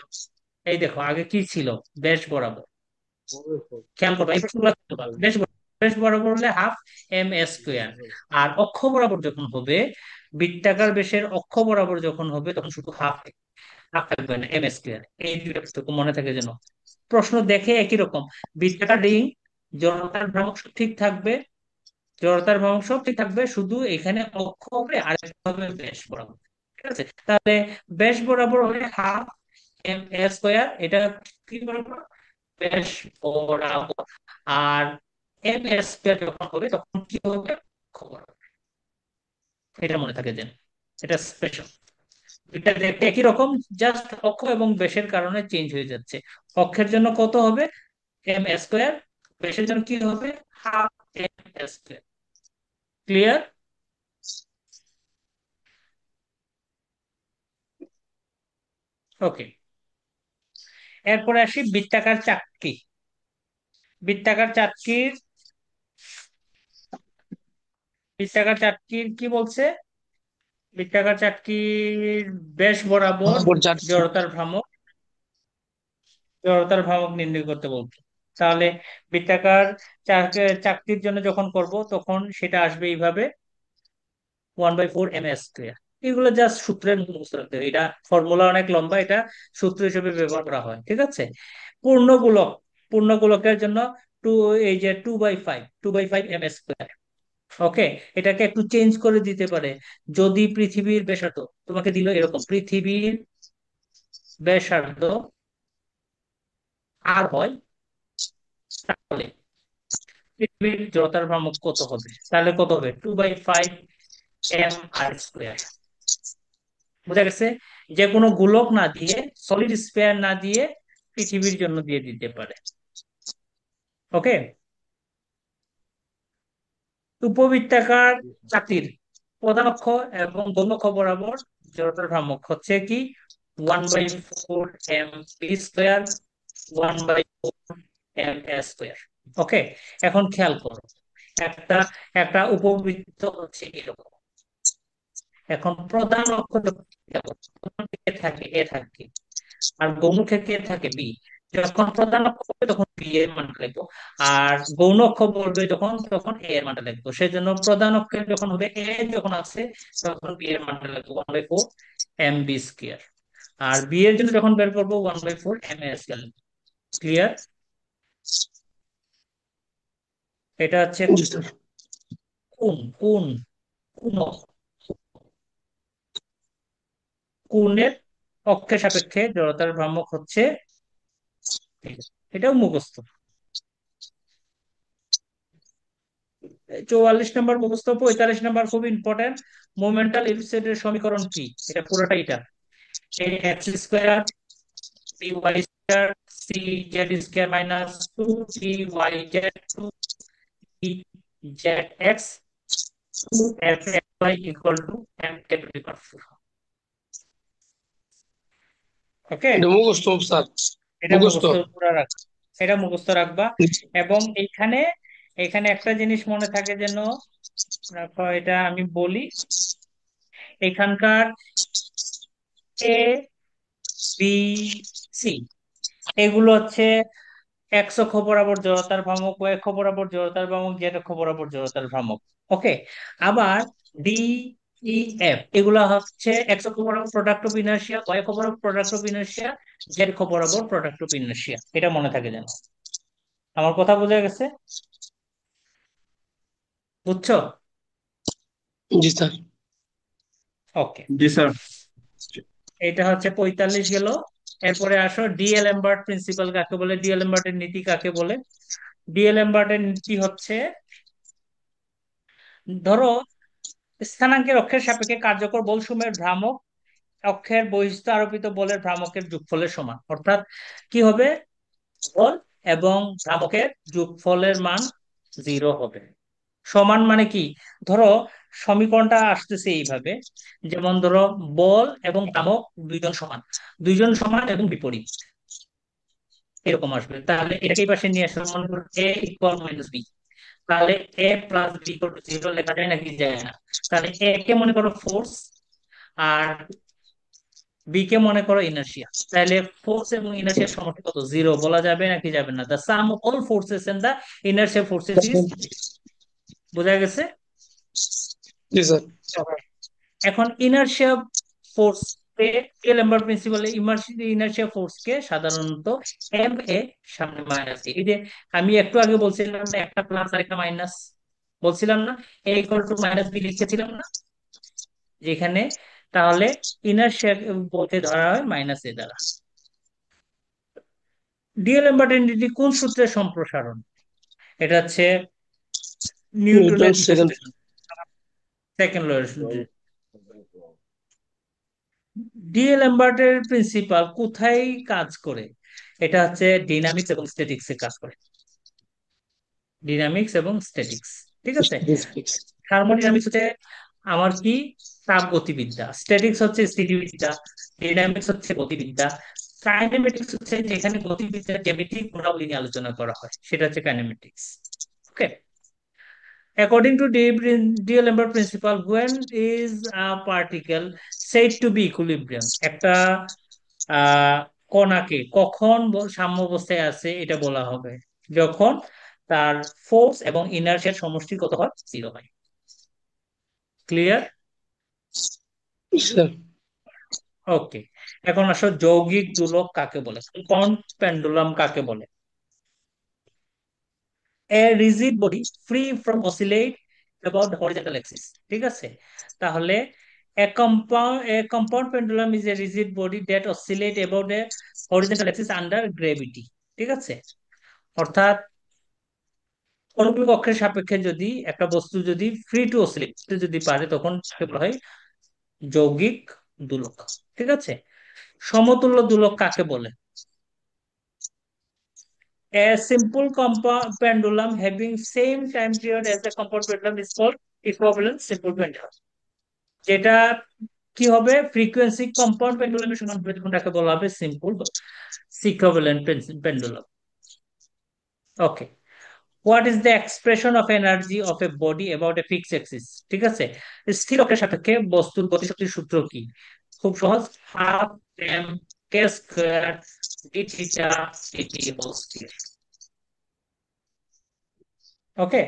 এই দেখো আগে কি ছিল, ব্যাস বরাবর, খেয়াল করবা এই প্রশ্নগুলো করবা। ব্যাস বরাবর হলে 1/2 m², আর অক্ষ বরাবর যখন হবে, বৃত্তাকার ব্যাসের অক্ষ বরাবর যখন হবে তখন শুধু হাফ, হাফ থাকবে না, m²। এই দুইটা পুস্তক মনে থাকে যেন, প্রশ্ন দেখে একই রকম, বৃত্তাকার রিং, জড়তার ভ্রামক সব ঠিক থাকবে, জড়তার ভ্রামক সব ঠিক থাকবে, শুধু এখানে অক্ষ হবে আর একটা হবে ব্যাস বরাবর। ঠিক আছে, তাহলে ব্যাস বরাবর হলে 1/2 m², এটা কি বরাবর, ব্যাস বরাবর। আর m² যখন হবে তখন কি হবে, অক্ষ বরাবর। এটা মনে থাকে যেন, এটা স্পেশাল, এটা দেখতে একই রকম, জাস্ট অক্ষ এবং ব্যাসের কারণে চেঞ্জ হয়ে যাচ্ছে। অক্ষের জন্য কত হবে, m², ব্যাসের জন্য কি হবে, 1/2 m²। ক্লিয়ার? ওকে, এরপরে আসি বৃত্তাকার চাকতি। বৃত্তাকার চাকতির, বৃত্তাকার চাকতির কি বলছে, বৃত্তাকার চাকতির ব্যাস বরাবর বরাবর যাচ্ছে। জড়তার ভ্রামক, জড়তার ভ্রামক নির্ণয় করতে বলছে। তাহলে বৃত্তাকার চাকতির জন্য যখন করব তখন সেটা আসবে এইভাবে, 1/4 m²। এগুলো জাস্ট সূত্রের মতো মুখস্থ রাখতে হবে, এটা ফর্মুলা অনেক লম্বা, এটা সূত্র হিসেবে ব্যবহার করা হয়। ঠিক আছে, পূর্ণগোলক, পূর্ণগোলকের জন্য টু, এই যে 2/5 m²। ওকে, এটাকে একটু চেঞ্জ করে দিতে পারে, যদি পৃথিবীর ব্যাসার্ধ তোমাকে দিল এরকম, পৃথিবীর ব্যাসার্ধ আর হয়, তাহলে পৃথিবীর জড়তার ভ্রামক কত হবে, তাহলে কত হবে, 2/5 m r²। বুঝা গেছে, যে কোনো গোলক না দিয়ে, সলিড স্ফিয়ার না দিয়ে পৃথিবীর জন্য দিয়ে দিতে পারে। ওকে, উপবৃত্তাকার চাকতির প্রধান অক্ষ এবং গৌণ অক্ষ বরাবর জড়তার ভ্রামক হচ্ছে কি 1/4 m p square, 1/4 m s square. Okay, এখন খেয়াল করো, একটা একটা উপবৃত্ত হচ্ছে এরকম। এখন প্রধান অক্ষ যখন প্রধান দিকে থাকে এ থাকে, আর গৌণ ক্ষেত্রে থাকে বি। যখন প্রধান অক্ষ বলবে তখন বি এর মানটা লিখবো, আর গৌণ অক্ষ বলবে যখন তখন এ এর মানটা লিখবো। সেই জন্য প্রধান অক্ষের যখন হবে এ যখন আছে তখন বি এর মানটা লিখবো 1/4 এম বি স্কোয়ার, আর বি এর জন্য যখন বের করবো 1/4 এম এ স্কোয়ার। ক্লিয়ার? এটা হচ্ছে জি স্যার। কোণ কোণ কোণ কোণের অক্ষের সাপেক্ষে জড়তার ভ্রামক হচ্ছে এটা। এটাও মুখস্থ। 44 নম্বর মুখস্থ। 45 নম্বর খুব ইম্পর্টেন্ট। মোমেন্টাল ইলিপসয়েডের সমীকরণ কি? এটা পুরোটা এটা a x square b y square c z square minus 2 b y z 2 z x 2 f(x, y) equal to m capital 4। Okay, এটা মুখস্থ স্যার। এটা মুখস্থ। মুখস্থ পুরো রাখবা, এটা মুখস্থ রাখবা। এবং এখানে এখানে একটা জিনিস মনে থাকে যেন, রাখো, এটা আমি বলি। এখানকার এ বি সি এগুলো হচ্ছে এক্স অক্ষ বরাবর জড়তার ভ্রামক, ওয়াই অক্ষ বরাবর জড়তার ভ্রামক, জেড অক্ষ বরাবর জড়তার ভ্রামক। ওকে, আবার ডি ই এফ এগুলা হচ্ছে এক্স অক্ষ বরাবর প্রোডাক্ট অফ ইনার্শিয়া, ওয়াই অক্ষ বরাবর প্রোডাক্ট অফ ইনার্শিয়া, জেড অক্ষ বরাবর প্রোডাক্ট অফ ইনার্শিয়া। এটা মনে থাকে যেন। আমার কথা বোঝা গেছে? বুঝছো? জি স্যার। ওকে, জি স্যার। এটা হচ্ছে 45 গেল। এরপরে আসো ডিএল এম্বার্ট প্রিন্সিপাল কাকে বলে, ডিএল এম্বার্টের নীতি কাকে বলে। ডিএল এম্বার্টের নীতি হচ্ছে, ধরো স্থানাঙ্কের অক্ষের সাপেক্ষে কার্যকর বলসমূহের ভ্রামক অক্ষের বহিঃস্থ আরোপিত বলের ভ্রামকের যোগফলের সমান। অর্থাৎ কি হবে, বল এবং ভ্রামকের যোগফলের মান 0 হবে। সমান মানে কি, ধরো সমীকরণটা আসতেছে এইভাবে, যেমন ধরো বল এবং ভ্রামক দুইজন সমান, দুইজন সমান এবং বিপরীত, এরকম আসবে। তাহলে এটাকে এই পাশে নিয়ে আসলে মনে করো এ ইকুয়াল মাইনাস বি, তাহলে এ প্লাস বি ইকুয়াল টু 0 লেখা যায় নাকি যায় না? তাহলে এ কে মনে করো ফোর্স, আর বি কে মনে করো ইনার্শিয়া। তাহলে ফোর্স এবং ইনার্শিয়ার সমষ্টি কত? 0 বলা যাবে নাকি যাবে না? The sum of all forces and the inertia forces is. বোঝা গেছে? জি স্যার। এখন ইনার্শিয়া ফোর্স এলম্বার প্রিন্সিপালে ইনার্শিয়া ফোর্স কে সাধারণত এম এ সামনে মাইনাস, এই যে আমি একটু আগে বলছিলাম না একটা প্লাস আর একটা মাইনাস, বলছিলাম না এ ইকুয়াল টু মাইনাস বি লিখেছিলাম না যেখানে, তাহলে ইনার্শিয়া বলতে ধরা হয় মাইনাস এ দ্বারা। ডিএলএমবার্ট নীতি কোন সূত্রের সম্প্রসারণ? এটা হচ্ছে নিউটন নিউটনের দ্বিতীয় সেকেন্ড। সূত্র, সেকেন্ড লয়ের। ডিএলএমবার্টের প্রিন্সিপাল কোথায় কাজ করে? এটা হচ্ছে ডিনামিক্স এবং স্ট্যাটিক্স এ কাজ করে। ডিনামিক্স এবং স্ট্যাটিক্স, ঠিক আছে। থার্মোডিনামিক্স হচ্ছে আমার কি, তাপ গতিবিদ্যা। স্ট্যাটিক্স হচ্ছে স্থিতিবিদ্যা। ডাইনামিক্স হচ্ছে গতিবিদ্যা। কাইনেমেটিক্স হচ্ছে যেখানে গতিবিদ্যার জ্যামিতিক গুণাবলী নিয়ে আলোচনা করা হয়, সেটা হচ্ছে kinematics. Okay, according to D'Alembert principle, when is a particle said to be equilibrium? একটা কণাকে কখন সাম্য অবস্থায় আছে এটা বলা হবে যখন তার ফোর্স এবং ইনার্শিয়ার সমষ্টি কত হয়? 0 হয়। ক্লিয়ার? স্যার। ওকে, এখন আসো যৌগিক দোলক কাকে বলে, কম্পাউন্ড পেন্ডুলাম কাকে বলে। A rigid body free from oscillate about the horizontal axis. ঠিক আছে, তাহলে a compound pendulum is a rigid body that oscillate about the horizontal axis under gravity। ঠিক আছে, অর্থাৎ অনুভূমিক অক্ষের সাপেক্ষে যদি একটা বস্তু যদি ফ্রি টু অসিলেট যদি পারে তখন তাকে বলা হয় যৌগিক দোলক। ঠিক আছে, সমতুল্য দোলক কাকে বলে? A simple pendulum having same time period as the compound pendulum is called equivalent simple pendulum. যেটা কি হবে, ফ্রিকোয়েন্সি কম্পাউন্ড পেন্ডুলামের সমান হবে তখন তাকে বলা হবে simple equivalent pendulum. Okay, what is the expression of energy of A body about a fixed Axis? ঠিক আছে, স্থির অক্ষের সাপেক্ষে বস্তুর গতিশক্তির সূত্র কি? খুব সহজ, half m k square d theta d t whole square. Okay,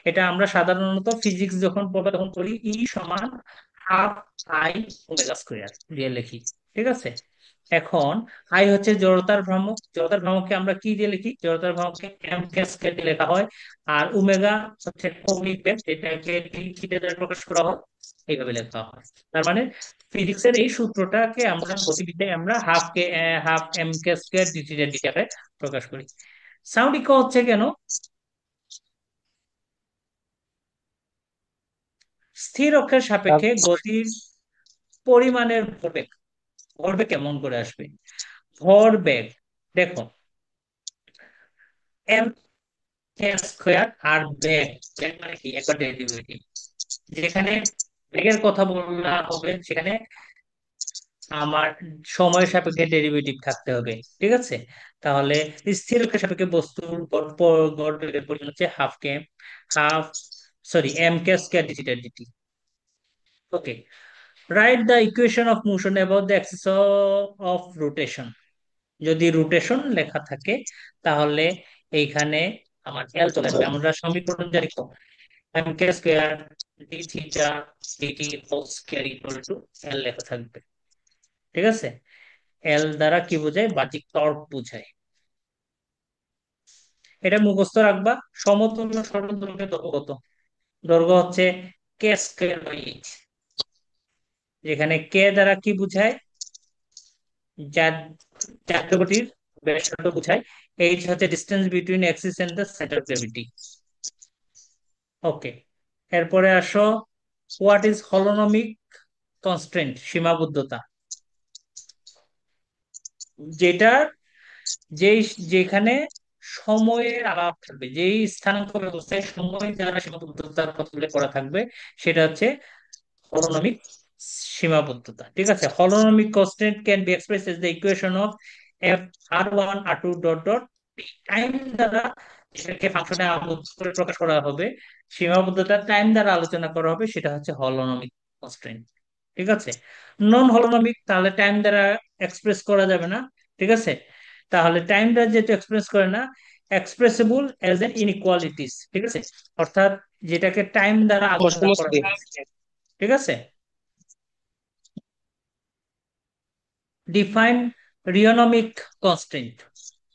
এটা আমরা সাধারণত ফিজিক্স যখন পড়বো তখন করি, ই সমান হাফ আই ওমেগা স্কয়ার দিয়ে লিখি। ঠিক আছে, এখন আই হচ্ছে জড়তার ভ্রামক, জড়তার ভ্রামককে আমরা কি দিয়ে লিখি? জড়তার ভ্রামককে এম কে স্কয়ার দিয়ে লেখা হয়। আর ওমেগা হচ্ছে কৌণিক বেগ, যেটাকে ডি থিটা দ্বারা প্রকাশ করা হয়, এইভাবে লেখা হয়। তার মানে ফিজিক্সের এই সূত্রটাকে আমরা গতিবিদ্যায় আমরা half m k square d theta d আকারে প্রকাশ করি। সাউন্ড ইকো হচ্ছে কেন? স্থির অক্ষের সাপেক্ষে গতির পরিমাণের ভরবেগ, ভরবেগ কেমন করে আসবে? ভরবেগ, দেখো, এম স্কোয়ার আর বেগ, বেগ মানে কি? একবার ডেরিভেটিভ। যেখানে বেগের কথা বলা হবে সেখানে আমার সময়ের সাপেক্ষে ডেরিভেটিভ থাকতে হবে। ঠিক আছে, তাহলে স্থির অক্ষের সাপেক্ষে বস্তুর গড় বেগের পরিমাণ হচ্ছে half m k square digital dt. Okay, write the equation of motion about the axis of rotation. যদি রোটেশন লেখা থাকে তাহলে এইখানে আমার এল চলে আসবে। আমরা সমীকরণ জানি তো, m k square d theta d t whole square equal to l লেখা থাকবে। ঠিক আছে, এল দ্বারা কি বোঝায়? বাহ্যিক টর্ক বোঝায়। এটা মুখস্থ রাখবা। সমতুল্য সরল দৈর্ঘ্যের দৈর্ঘ্য কত? দৈর্ঘ্য হচ্ছে কে স্কয়ার বাই এইচ, যেখানে কে দ্বারা কি বোঝায়? যার যাত্রাগতির ব্যাসার্ধ বোঝায়। এইচ হচ্ছে distance between axis and the centre of gravity. Okay, এরপরে আসো, হোয়াট ইজ হলোনমিক কনস্ট্রেন্ট? সীমাবদ্ধতা, যেটা যেই যেখানে সময়ের আলাপ থাকবে, যেই স্থানাঙ্ক ব্যবস্থায় সময় দ্বারা সীমাবদ্ধতার কথা উল্লেখ করা থাকবে, সেটা হচ্ছে হলোনমিক সীমাবদ্ধতা। ঠিক আছে, holonomic constant can be expressed as the equation of f r one r two dot dot time দ্বারা, এটাকে ফাংশনে আবদ্ধ করে প্রকাশ করা হবে। সীমাবদ্ধতা টাইম দ্বারা আলোচনা করা হবে, সেটা হচ্ছে হলোনমিক কনস্ট্যান্ট। ঠিক আছে, নন হলোনমিক তাহলে টাইম দ্বারা এক্সপ্রেস করা যাবে না। ঠিক আছে, তাহলে টাইম দ্বারা যেহেতু এক্সপ্রেস করে না, এক্সপ্রেসিবল অ্যাজ এন ইনইকুয়ালিটিস। ঠিক আছে, অর্থাৎ যেটাকে টাইম দ্বারা আলোচনা করা সমস্ত হয়েছে। ঠিক আছে, ডিফাইন রিওনমিক কনস্ট্রেন্ট।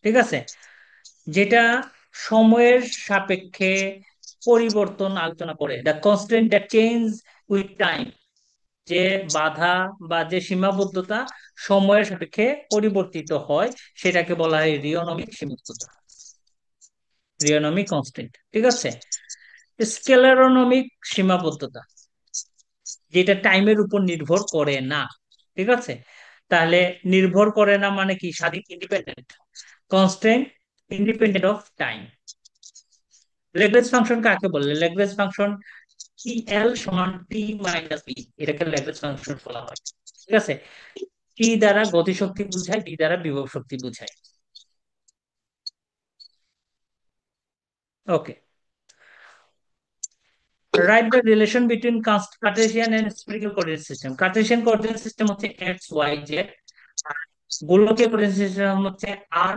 ঠিক আছে, যেটা সময়ের সাপেক্ষে পরিবর্তন আলোচনা করে, the constraint that change with time. যে বাধা বা যে সীমাবদ্ধতা সময়ের সাপেক্ষে পরিবর্তিত হয়, সেটাকে বলা হয় রিওনমিক সীমাবদ্ধতা, রিওনমিক কনস্ট্রেন্ট। ঠিক আছে, স্কেলারোনমিক সীমাবদ্ধতা, যেটা টাইমের উপর নির্ভর করে না। ঠিক আছে, তাহলে নির্ভর করে না মানে কি? স্বাধীন, independent constant, independent of time. Lagrange function কাকে বলে? ল্যাগ্রেঞ্জ ফাংশন টি এল সমান টি মাইনাস বি, এটাকে ল্যাগ্রেঞ্জ ফাংশন বলা হয়। ঠিক আছে, টি দ্বারা গতিশক্তি বুঝায়, বি দ্বারা বিভব শক্তি বুঝায়। Okay, write the relation between Cartesian and spherical coordinate system. Cartesian coordinate system হচ্ছে এক্স ওয়াই জেড, গোলকীয় কোঅর্ডিনেট সিস্টেম হচ্ছে r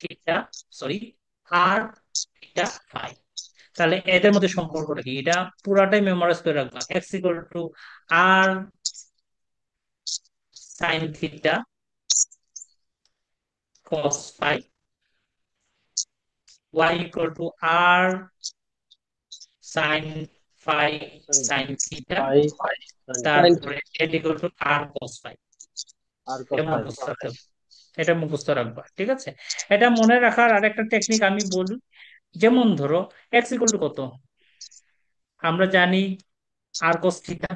theta, sorry r theta phi. তাহলে এদের মধ্যে সম্পর্কটা কি? এটা পুরাটাই মেমোরাইজ করে রাখবা। X equal to r sine theta cos phi, y equal to r sine phi sine theta, pi তারপরে z equal to r cos phi. আর এটা কোথায়? মুখস্থ রাখতে হবে, এটা মুখস্থ রাখবা। ঠিক আছে, এটা মনে রাখার আরেকটা টেকনিক আমি বলি। যেমন ধরো, এক্স ইকুয়াল টু কত? আমরা জানি r cos theta.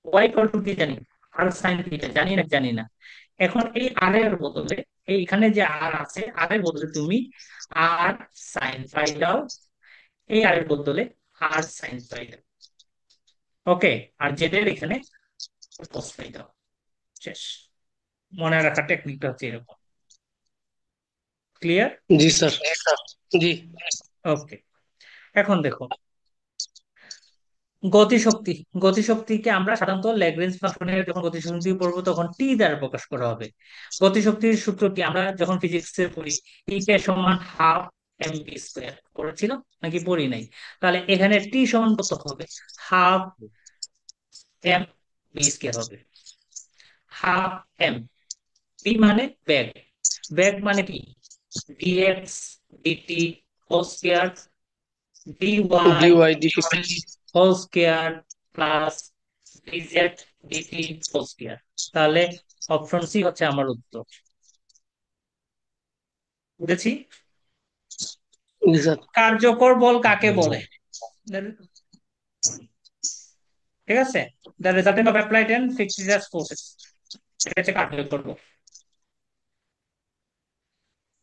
Y equal to কি জানি? R sine theta. জানি না? জানি না। এখন এই আর এর বদলে, এইখানে যে আর আছে, আর এর বদলে তুমি আর সাইন ফাই দাও, এই আর এর বদলে আর সাইন ফাই দাও। ওকে, আর জেড এর এখানে cos ফাই দাও। শেষ। মনে রাখার টেকনিকটা হচ্ছে এরকম। ক্লিয়ার? জি স্যার। জি ওকে, এখন দেখো গতিশক্তি। গতিশক্তিকে আমরা সাধারণত ল্যাগ্রেঞ্জ ফাংশনের যখন গতিশক্তি পড়বো তখন টি দ্বারা প্রকাশ করা হবে। গতিশক্তির সূত্র কি আমরা যখন ফিজিক্সে পড়ি? ই কে সমান হাফ এম ভি স্কোয়ার, পড়েছিল নাকি পড়ি নাই? তাহলে এখানে টি সমান কত হবে? হাফ এম ভি স্কোয়ার হবে। হাফ এম, ভি মানে বেগ, বেগ মানে কি? Dx dt whole square, dy dy dt. Whole square plus dz dt whole square. তাহলে অপশন সি হচ্ছে আমার উত্তর। বুঝেছি? জি স্যার। কার্যকর বল কাকে বলে? ঠিক আছে, the resultant of applied and fixed forces, এটা হচ্ছে কার্যকর বল।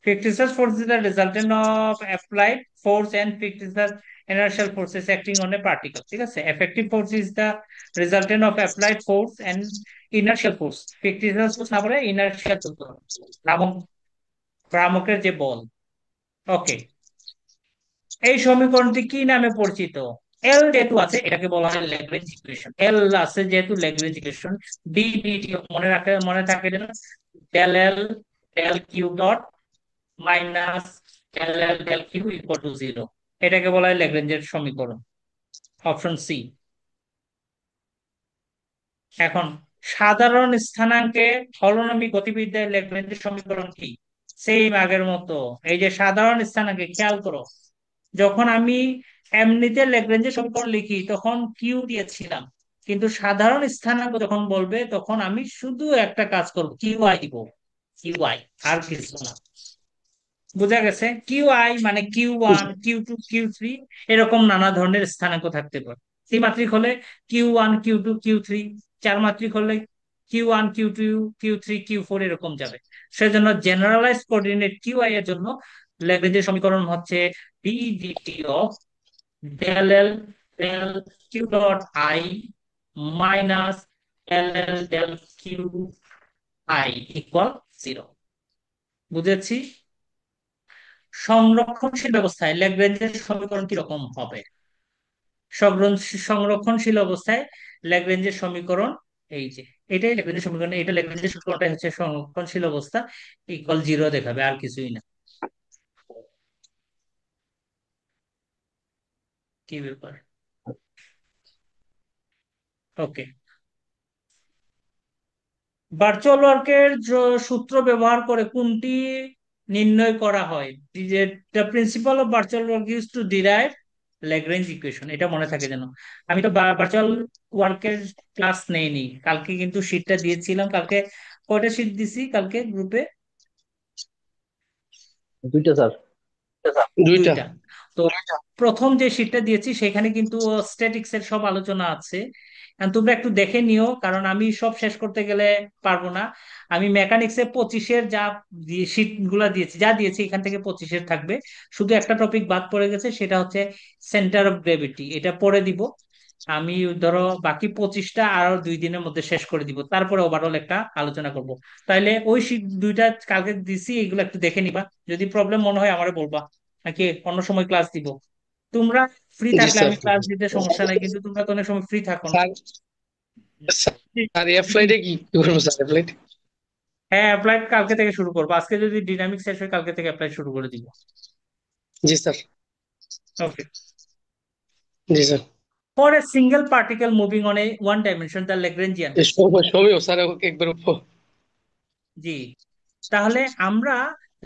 Fictitious force is the resultant of applied force and fictitious inertial forces acting on a particle. ঠিক আছে, effective force is the resultant of applied force and inertial force. Fictitious force না বলে inertial force, ভ্রামক, ভ্রামকের যে বল। ওকে, এই সমীকরণটি কি নামে পরিচিত? এল যেহেতু আছে এটাকে বলা হয় ল্যাগ্রেঞ্জ ইকুয়েশন। এল আছে যেহেতু ল্যাগ্রেঞ্জ ইকুয়েশন। ডি ডিটি মনে রাখে, মনে থাকে যেন, del L del q dot minus L L del q equal to zero, এটাকে বলা হয় ল্যাগ্রেঞ্জের সমীকরণ। Option C. এখন সাধারণ স্থানাঙ্কে হলোনমি গতিবিদ্যায় ল্যাগ্রেঞ্জের সমীকরণ কি? সেম আগের মতো। এই যে সাধারণ স্থানাঙ্কে খেয়াল করো, যখন আমি এমনিতে ল্যাগ্রেঞ্জের সমীকরণ লিখি তখন কিউ দিয়েছিলাম, কিন্তু সাধারণ স্থানাঙ্ক যখন বলবে তখন আমি শুধু একটা কাজ করব, কিউ আই দিব। কিউ আই, আর কিছু না। বোঝা গেছে? কিউ আই মানে q one, q two, q three, এরকম নানা ধরনের স্থানাঙ্ক থাকতে পারে। ত্রিমাত্রিক হলে q one, q two, q three. চার মাত্রিক হলে q one, q two, q three, q four, এরকম যাবে। সেজন্য জেনারেলাইজ কোঅর্ডিনেট কিউ আই এর জন্য ল্যাগ্রেঞ্জের সমীকরণ হচ্ছে d dt of del L del q dot i minus L L del q i equal zero. বুঝেছি? সংরক্ষণশীল ব্যবস্থায় ল্যাগ্রেঞ্জের সমীকরণ কিরকম হবে? সংরক্ষণশীল অবস্থায় ল্যাগ্রেঞ্জের সমীকরণ এই যে, এটাই ল্যাগ্রেঞ্জের সমীকরণ, এটা ল্যাগ্রেঞ্জের সমীকরণটা হচ্ছে সংরক্ষণশীল অবস্থা, ইকুয়াল জিরো দেখাবে, আর কিছুই না। কি ব্যাপার? ওকে, ভার্চুয়াল ওয়ার্কের সূত্র ব্যবহার করে কোনটি নির্ণয় করা হয়? যে the principal of virtual work use to derive Lagrange equation, এটা মনে থাকে যেন। আমি তো ভার্চুয়াল ওয়ার্কের ক্লাস নেইনি কালকে, কিন্তু শীটটা দিয়েছিলাম কালকে। কয়টা শীট দিছি কালকে গ্রুপে? দুইটা স্যার। দুইটা। দুইটা। তো প্রথম যে শীটটা দিয়েছি সেখানে কিন্তু স্ট্যাটিক্স এর সব আলোচনা আছে। And তোমরা একটু দেখে নিও, কারণ আমি সব শেষ করতে গেলে পারবো না। আমি মেকানিক্সে 25-এর যা শীট গুলা দিয়েছি, যা দিয়েছি এখান থেকে 25-এর থাকবে। শুধু একটা টপিক বাদ পড়ে গেছে, সেটা হচ্ছে সেন্টার অফ গ্রেভিটি, এটা পড়ে দিব আমি। ধরো বাকি 25টা আরো 2 দিনের মধ্যে শেষ করে দিব, তারপরে ওভারঅল একটা আলোচনা করব। তাইলে ওই শীট দুইটা কালকে দিছি, এগুলো একটু দেখে নিবা। যদি প্রবলেম মনে হয় আমারে বলবা, নাকি অন্য সময় ক্লাস দিব। তোমরা ফ্রি জি থাকলে স্যার। আমি ক্লাস দিতে সমস্যা নাই, কিন্তু তোমরা তো অনেক সময় ফ্রি থাকো না। স্যার, স্যার অ্যাপ্লাইডে কি কি করবো স্যার অ্যাপ্লাইড? হ্যাঁ, অ্যাপ্লাই কালকে থেকে শুরু করবো। আজকে যদি ডিনামিক শেষ হয় কালকে থেকে অ্যাপ্লাই শুরু করে দিব। জি স্যার। ওকে। জি sir. For a single particle moving on a one dimension the Lagrangian. এই সময় সময়ও স্যার ওকে একবার জি, তাহলে আমরা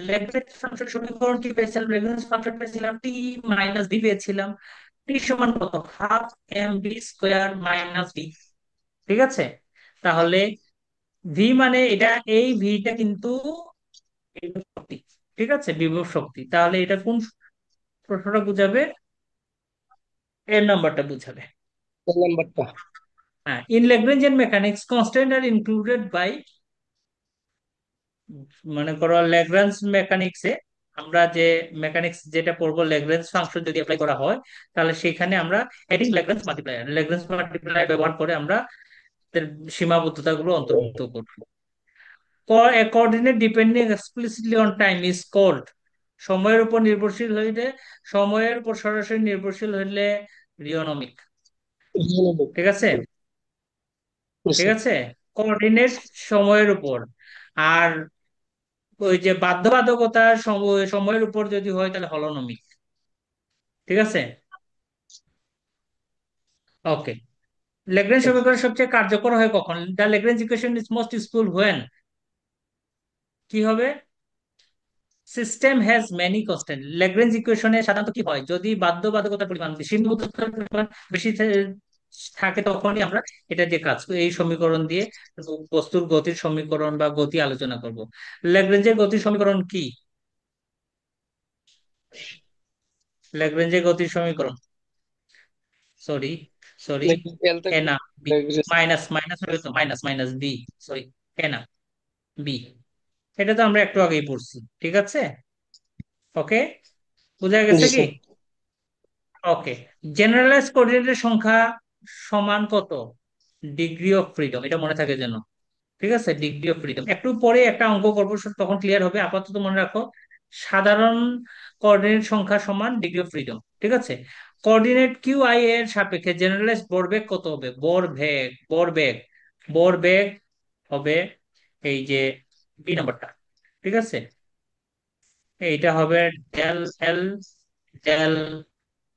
ল্যাগ্রেঞ্জ ফাংশন সমীকরণ কি পেয়েছিলাম? ল্যাগ্রেঞ্জ ফাংশন পেয়েছিলাম টি মাইনাস ভি পেয়েছিলাম। টি সমান কত? Half m v square minus v. ঠিক আছে, তাহলে ভি মানে এটা, এই ভিটা কিন্তু বিভব শক্তি। ঠিক আছে, বিভব শক্তি। তাহলে এটা কোন প্রশ্নটা বুঝাবে? এর নাম্বারটা বুঝাবে। নাম্বারটা। হ্যাঁ, in Lagrangian mechanics constant are included by মনে করো ল্যাগ্রাঞ্জ মেকানিক্সে আমরা যে মেকানিক্স যেটা পড়বো, ল্যাগ্রাঞ্জ ফাংশন যদি অ্যাপ্লাই করা হয়, তাহলে সেখানে আমরা এডিং ল্যাগ্রাঞ্জ মাল্টিপ্লায়ার ব্যবহার করে আমরা এর সীমাবদ্ধতা গুলো অন্তর্ভুক্ত করব। A coordinate depending explicitly on time is called, সময়ের উপর নির্ভরশীল হইলে, সময়ের উপর সরাসরি নির্ভরশীল হইলে রিওনমিক। ঠিক আছে, ঠিক আছে। কোঅর্ডিনেট সময়ের উপর, আর ওই যে বাধ্যবাধকতা সময়ের উপর যদি হয় তাহলে হলোনমিক। ঠিক আছে, ওকে। ল্যাগ্রেঞ্জ সমীকরণ সবচেয়ে কার্যকর হয় কখন? The Lagrange equation is most useful when, কি হবে? System has many constant. Lagrange ইকুয়েশনে সাধারণত কি হয়, যদি বাধ্যবাধকতার পরিমাণ সীমাবদ্ধতার পরিমাণ বেশি থাকে, তখনই আমরা এটা দিয়ে কাজ করি, এই সমীকরণ দিয়ে বস্তুর গতির সমীকরণ বা গতি আলোচনা করব। ল্যাগ্রেঞ্জের গতির সমীকরণ কি? ল্যাগ্রেঞ্জের গতির সমীকরণ, সরি সরি, এল এ থেকে না বি, মাইনাস মাইনাস হবে তো, মাইনাস মাইনাস বি, সরি, এ না বি। এটা তো আমরা একটু আগেই পড়ছি। ঠিক আছে, ওকে, বোঝা গেছে জি কি? স্যার। ওকে। জেনারেলাইজ কোঅর্ডিনেটের সংখ্যা সমান কত? ডিগ্রি অফ ফ্রিডম, এটা মনে থাকে যেন। ঠিক আছে, ডিগ্রি অফ ফ্রিডম একটু পরে একটা অঙ্ক করবো, তখন ক্লিয়ার হবে। আপাতত মনে রাখো, সাধারণ কোঅর্ডিনেট সংখ্যা সমান ডিগ্রি অফ ফ্রিডম। ঠিক আছে। কোঅর্ডিনেট কিউ আই এর সাপেক্ষে জেনারেলাইজ ভরবেগ কত হবে? ভরবেগ হবে এই যে বি নাম্বারটা। ঠিক আছে, এইটা হবে del L del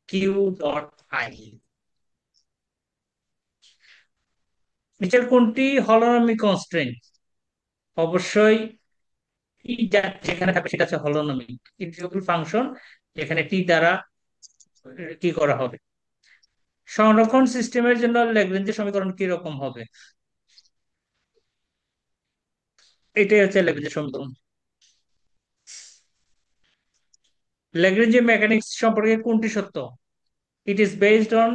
q dot i. নিচের কোনটি হলোনমিক কনস্ট্রেন্ট? অবশ্যই টি যেখানে থাকবে সেটা হচ্ছে হলোনমিক ইন্টিগ্রেবল ফাংশন, যেখানে টি দ্বারা কি করা হবে। সংরক্ষণ সিস্টেমের জন্য ল্যাগ্রেঞ্জের সমীকরণ কি রকম হবে? এটাই হচ্ছে ল্যাগ্রেঞ্জের সমীকরণ। ল্যাগ্রেঞ্জের মেকানিক্স সম্পর্কে কোনটি সত্য? It is based on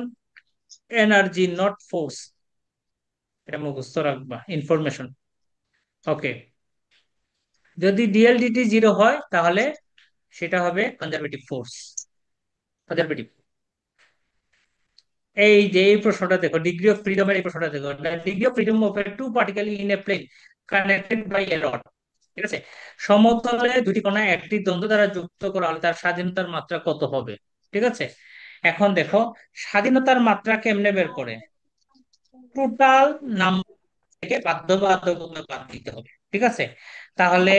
energy not force. এটা মুখস্থ রাখবা, ইনফরমেশন। ওকে। যদি ডিএলডিটি জিরো হয় তাহলে সেটা হবে কনজারভেটিভ ফোর্স, কনজারভেটিভ। এই যে এই প্রশ্নটা দেখো, ডিগ্রি অফ ফ্রিডমের এই প্রশ্নটা দেখো, degree of freedom of two particle in a plane connected by a rod. ঠিক আছে, সমতলে দুটি কণা একটি দ্বন্দ্ব দ্বারা যুক্ত করা হলে তার স্বাধীনতার মাত্রা কত হবে? ঠিক আছে, এখন দেখো স্বাধীনতার মাত্রা কেমনে বের করে? টোটাল নাম্বার থেকে বাধ্যবাধকতা বাদ দিতে হবে। ঠিক আছে, তাহলে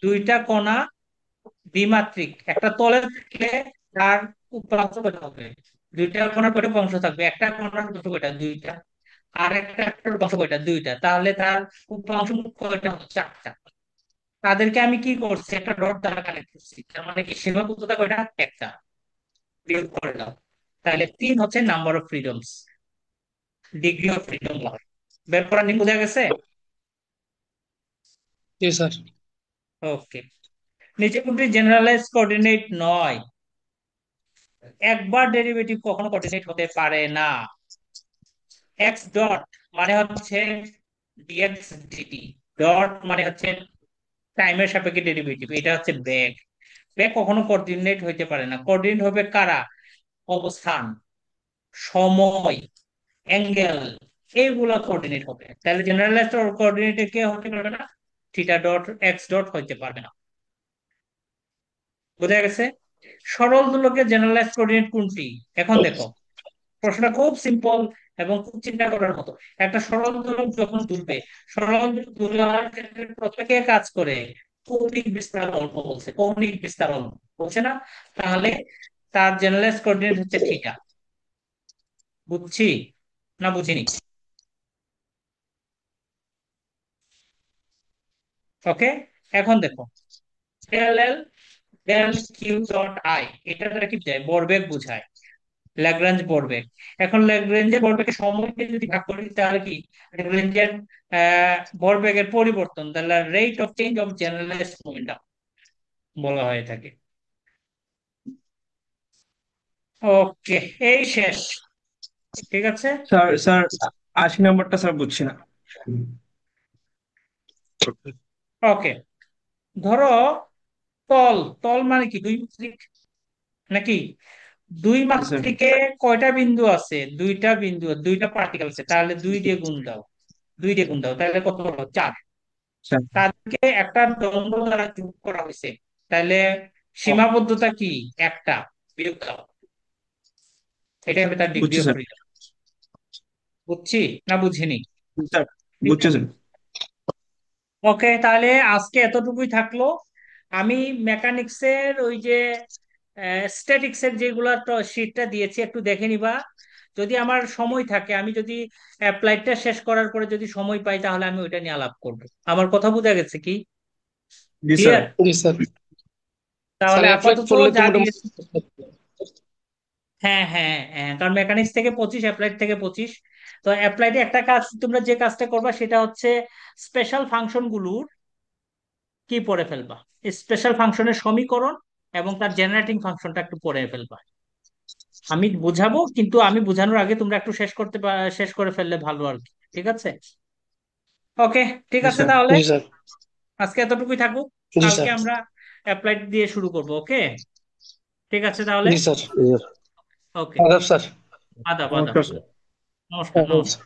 দুইটা কণা দ্বিমাত্রিক একটা তলে থাকলে তার উপাংশ কয়টা হবে? দুইটা কোণার কয়টা অংশ থাকবে? একটা কোণার উপাংশ কয়টা? দুইটা। আর একটা উপাংশ কয়টা? দুইটা। তাহলে তার উপাংশ মোট কয়টা হচ্ছে? চারটা। তাদেরকে আমি কি করছি? একটা রড দ্বারা কানেক্ট করছি, তার মানে কি সীমাবদ্ধতা কয়টা? একটা। বিয়োগ করে দাও, তাহলে তিন হচ্ছে number of freedoms, degree of freedom হয়। বের করার নিয়ম বোঝা গেছে? জি স্যার। ওকে। নিচে কোনটি জেনারেলাইজ কোঅর্ডিনেট নয়? একবার ডেরিভেটিভ কখনো কোঅর্ডিনেট হতে পারে না। এক্স ডট মানে হচ্ছে ডিএক্স ডিটি, ডট মানে হচ্ছে টাইমের সাপেক্ষে ডেরিভেটিভ, এটা হচ্ছে বেগ। বেগ কখনো কোঅর্ডিনেট হইতে পারে না। কোঅর্ডিনেট হবে কারা? অবস্থান, সময়, অ্যাঙ্গেল, এইগুলা কোঅর্ডিনেট হবে। তাহলে জেনারেলাইজড কোঅর্ডিনেটে কে হতে পারবে না? থিটা ডট এক্স ডট হইতে পারবে না। বোঝা গেছে? সরল দোলকের জেনারেলাইজড কোঅর্ডিনেট কোনটি? এখন দেখো, প্রশ্নটা খুব সিম্পল এবং খুব চিন্তা করার মতো। একটা সরল দোলক যখন দুলবে, সরল দোলার ক্ষেত্রে প্রত্যেকে কাজ করে কৌণিক বিস্তারণ অল্প বলছে, কৌণিক বিস্তারণ বলছে না? তাহলে তার জেনারেলাইজ কোঅর্ডিনেট হচ্ছে থিটা। বুঝছি না বুঝিনি? ওকে, এখন দেখো del L del q dot i, এটা দ্বারা কি বোঝায়? ভরবেগ বোঝায়, ল্যাগ্রাঞ্জ ভরবেগ। এখন ল্যাগ্রেঞ্জের ভরবেগকে সময়কে যদি ভাগ করি তাহলে কি ল্যাগ্রেঞ্জের ভরবেগের পরিবর্তন, তাহলে rate of change of generalised momentum বলা হয়ে থাকে। ওকে, এই শেষ। ঠিক আছে, স্যার স্যার 80 নম্বরটা স্যার বুঝছি না। ওকে। ধরো তল, তল মানে কি 2 মাত্রিক নাকি? দুই জি স্যার। মাত্রিকে কয়টা বিন্দু আছে? দুইটা বিন্দু, দুইটা পার্টিকেল আছে, তাহলে 2 দিয়ে গুণ দাও। 2 দিয়ে গুণ দাও, তাহলে কত হলো? 4। স্যার। তাদেরকে একটা দ্বন্দ্ব দ্বারা যোগ করা হয়েছে, তাহলে সীমাবদ্ধতা কি? একটা। বিয়োগ দাও, এটা হবে তার বুঝছি ডিগ্রি অফ স্যার। ফ্রিডম। বুঝছি না বুঝিনি? স্যার, বুঝছি স্যার। ওকে, তাহলে আজকে এতটুকুই থাকলো। আমি মেকানিক্সের ওই যে স্ট্যাটিক্সের যেগুলো শীটটা দিয়েছি একটু দেখে নিবা। যদি আমার সময় থাকে, আমি যদি অ্যাপ্লাইডটা শেষ করার পরে যদি সময় পাই, তাহলে আমি ওইটা নিয়ে আলাপ করব। আমার কথা বোঝা গেছে কি? জি স্যার। ক্লিয়ার? জি স্যার। স্যার তাহলে অ্যাপ্লাইড আপাতত করলে তো যা মোটামুটি দিয়েছি, হ্যাঁ হ্যাঁ হ্যাঁ, কারণ মেকানিক্স থেকে 25, অ্যাপ্লাইড থেকে 25। তো অ্যাপ্লাইডে একটা কাজ তোমরা যে কাজটা করবা সেটা হচ্ছে স্পেশাল ফাংশন গুলোর কি পড়ে ফেলবা, স্পেশাল ফাংশনের সমীকরণ এবং তার জেনারেটিং ফাংশনটা একটু পড়ে ফেলবা। আমি বুঝাবো, কিন্তু আমি বোঝানোর আগে তোমরা একটু শেষ করে ফেললে ভালো আর কি। ঠিক আছে? ওকে, ঠিক জি আছে স্যার। তাহলে জি স্যার। আজকে এতটুকুই থাকুক। জি কালকে স্যার। আমরা অ্যাপ্লাইড দিয়ে শুরু করব। ওকে, ঠিক আছে তাহলে। জি স্যার। ওকে, আদাব স্যার। আদাব আদাব। নমস্কার স্যার। নমস্কার নমস্কার।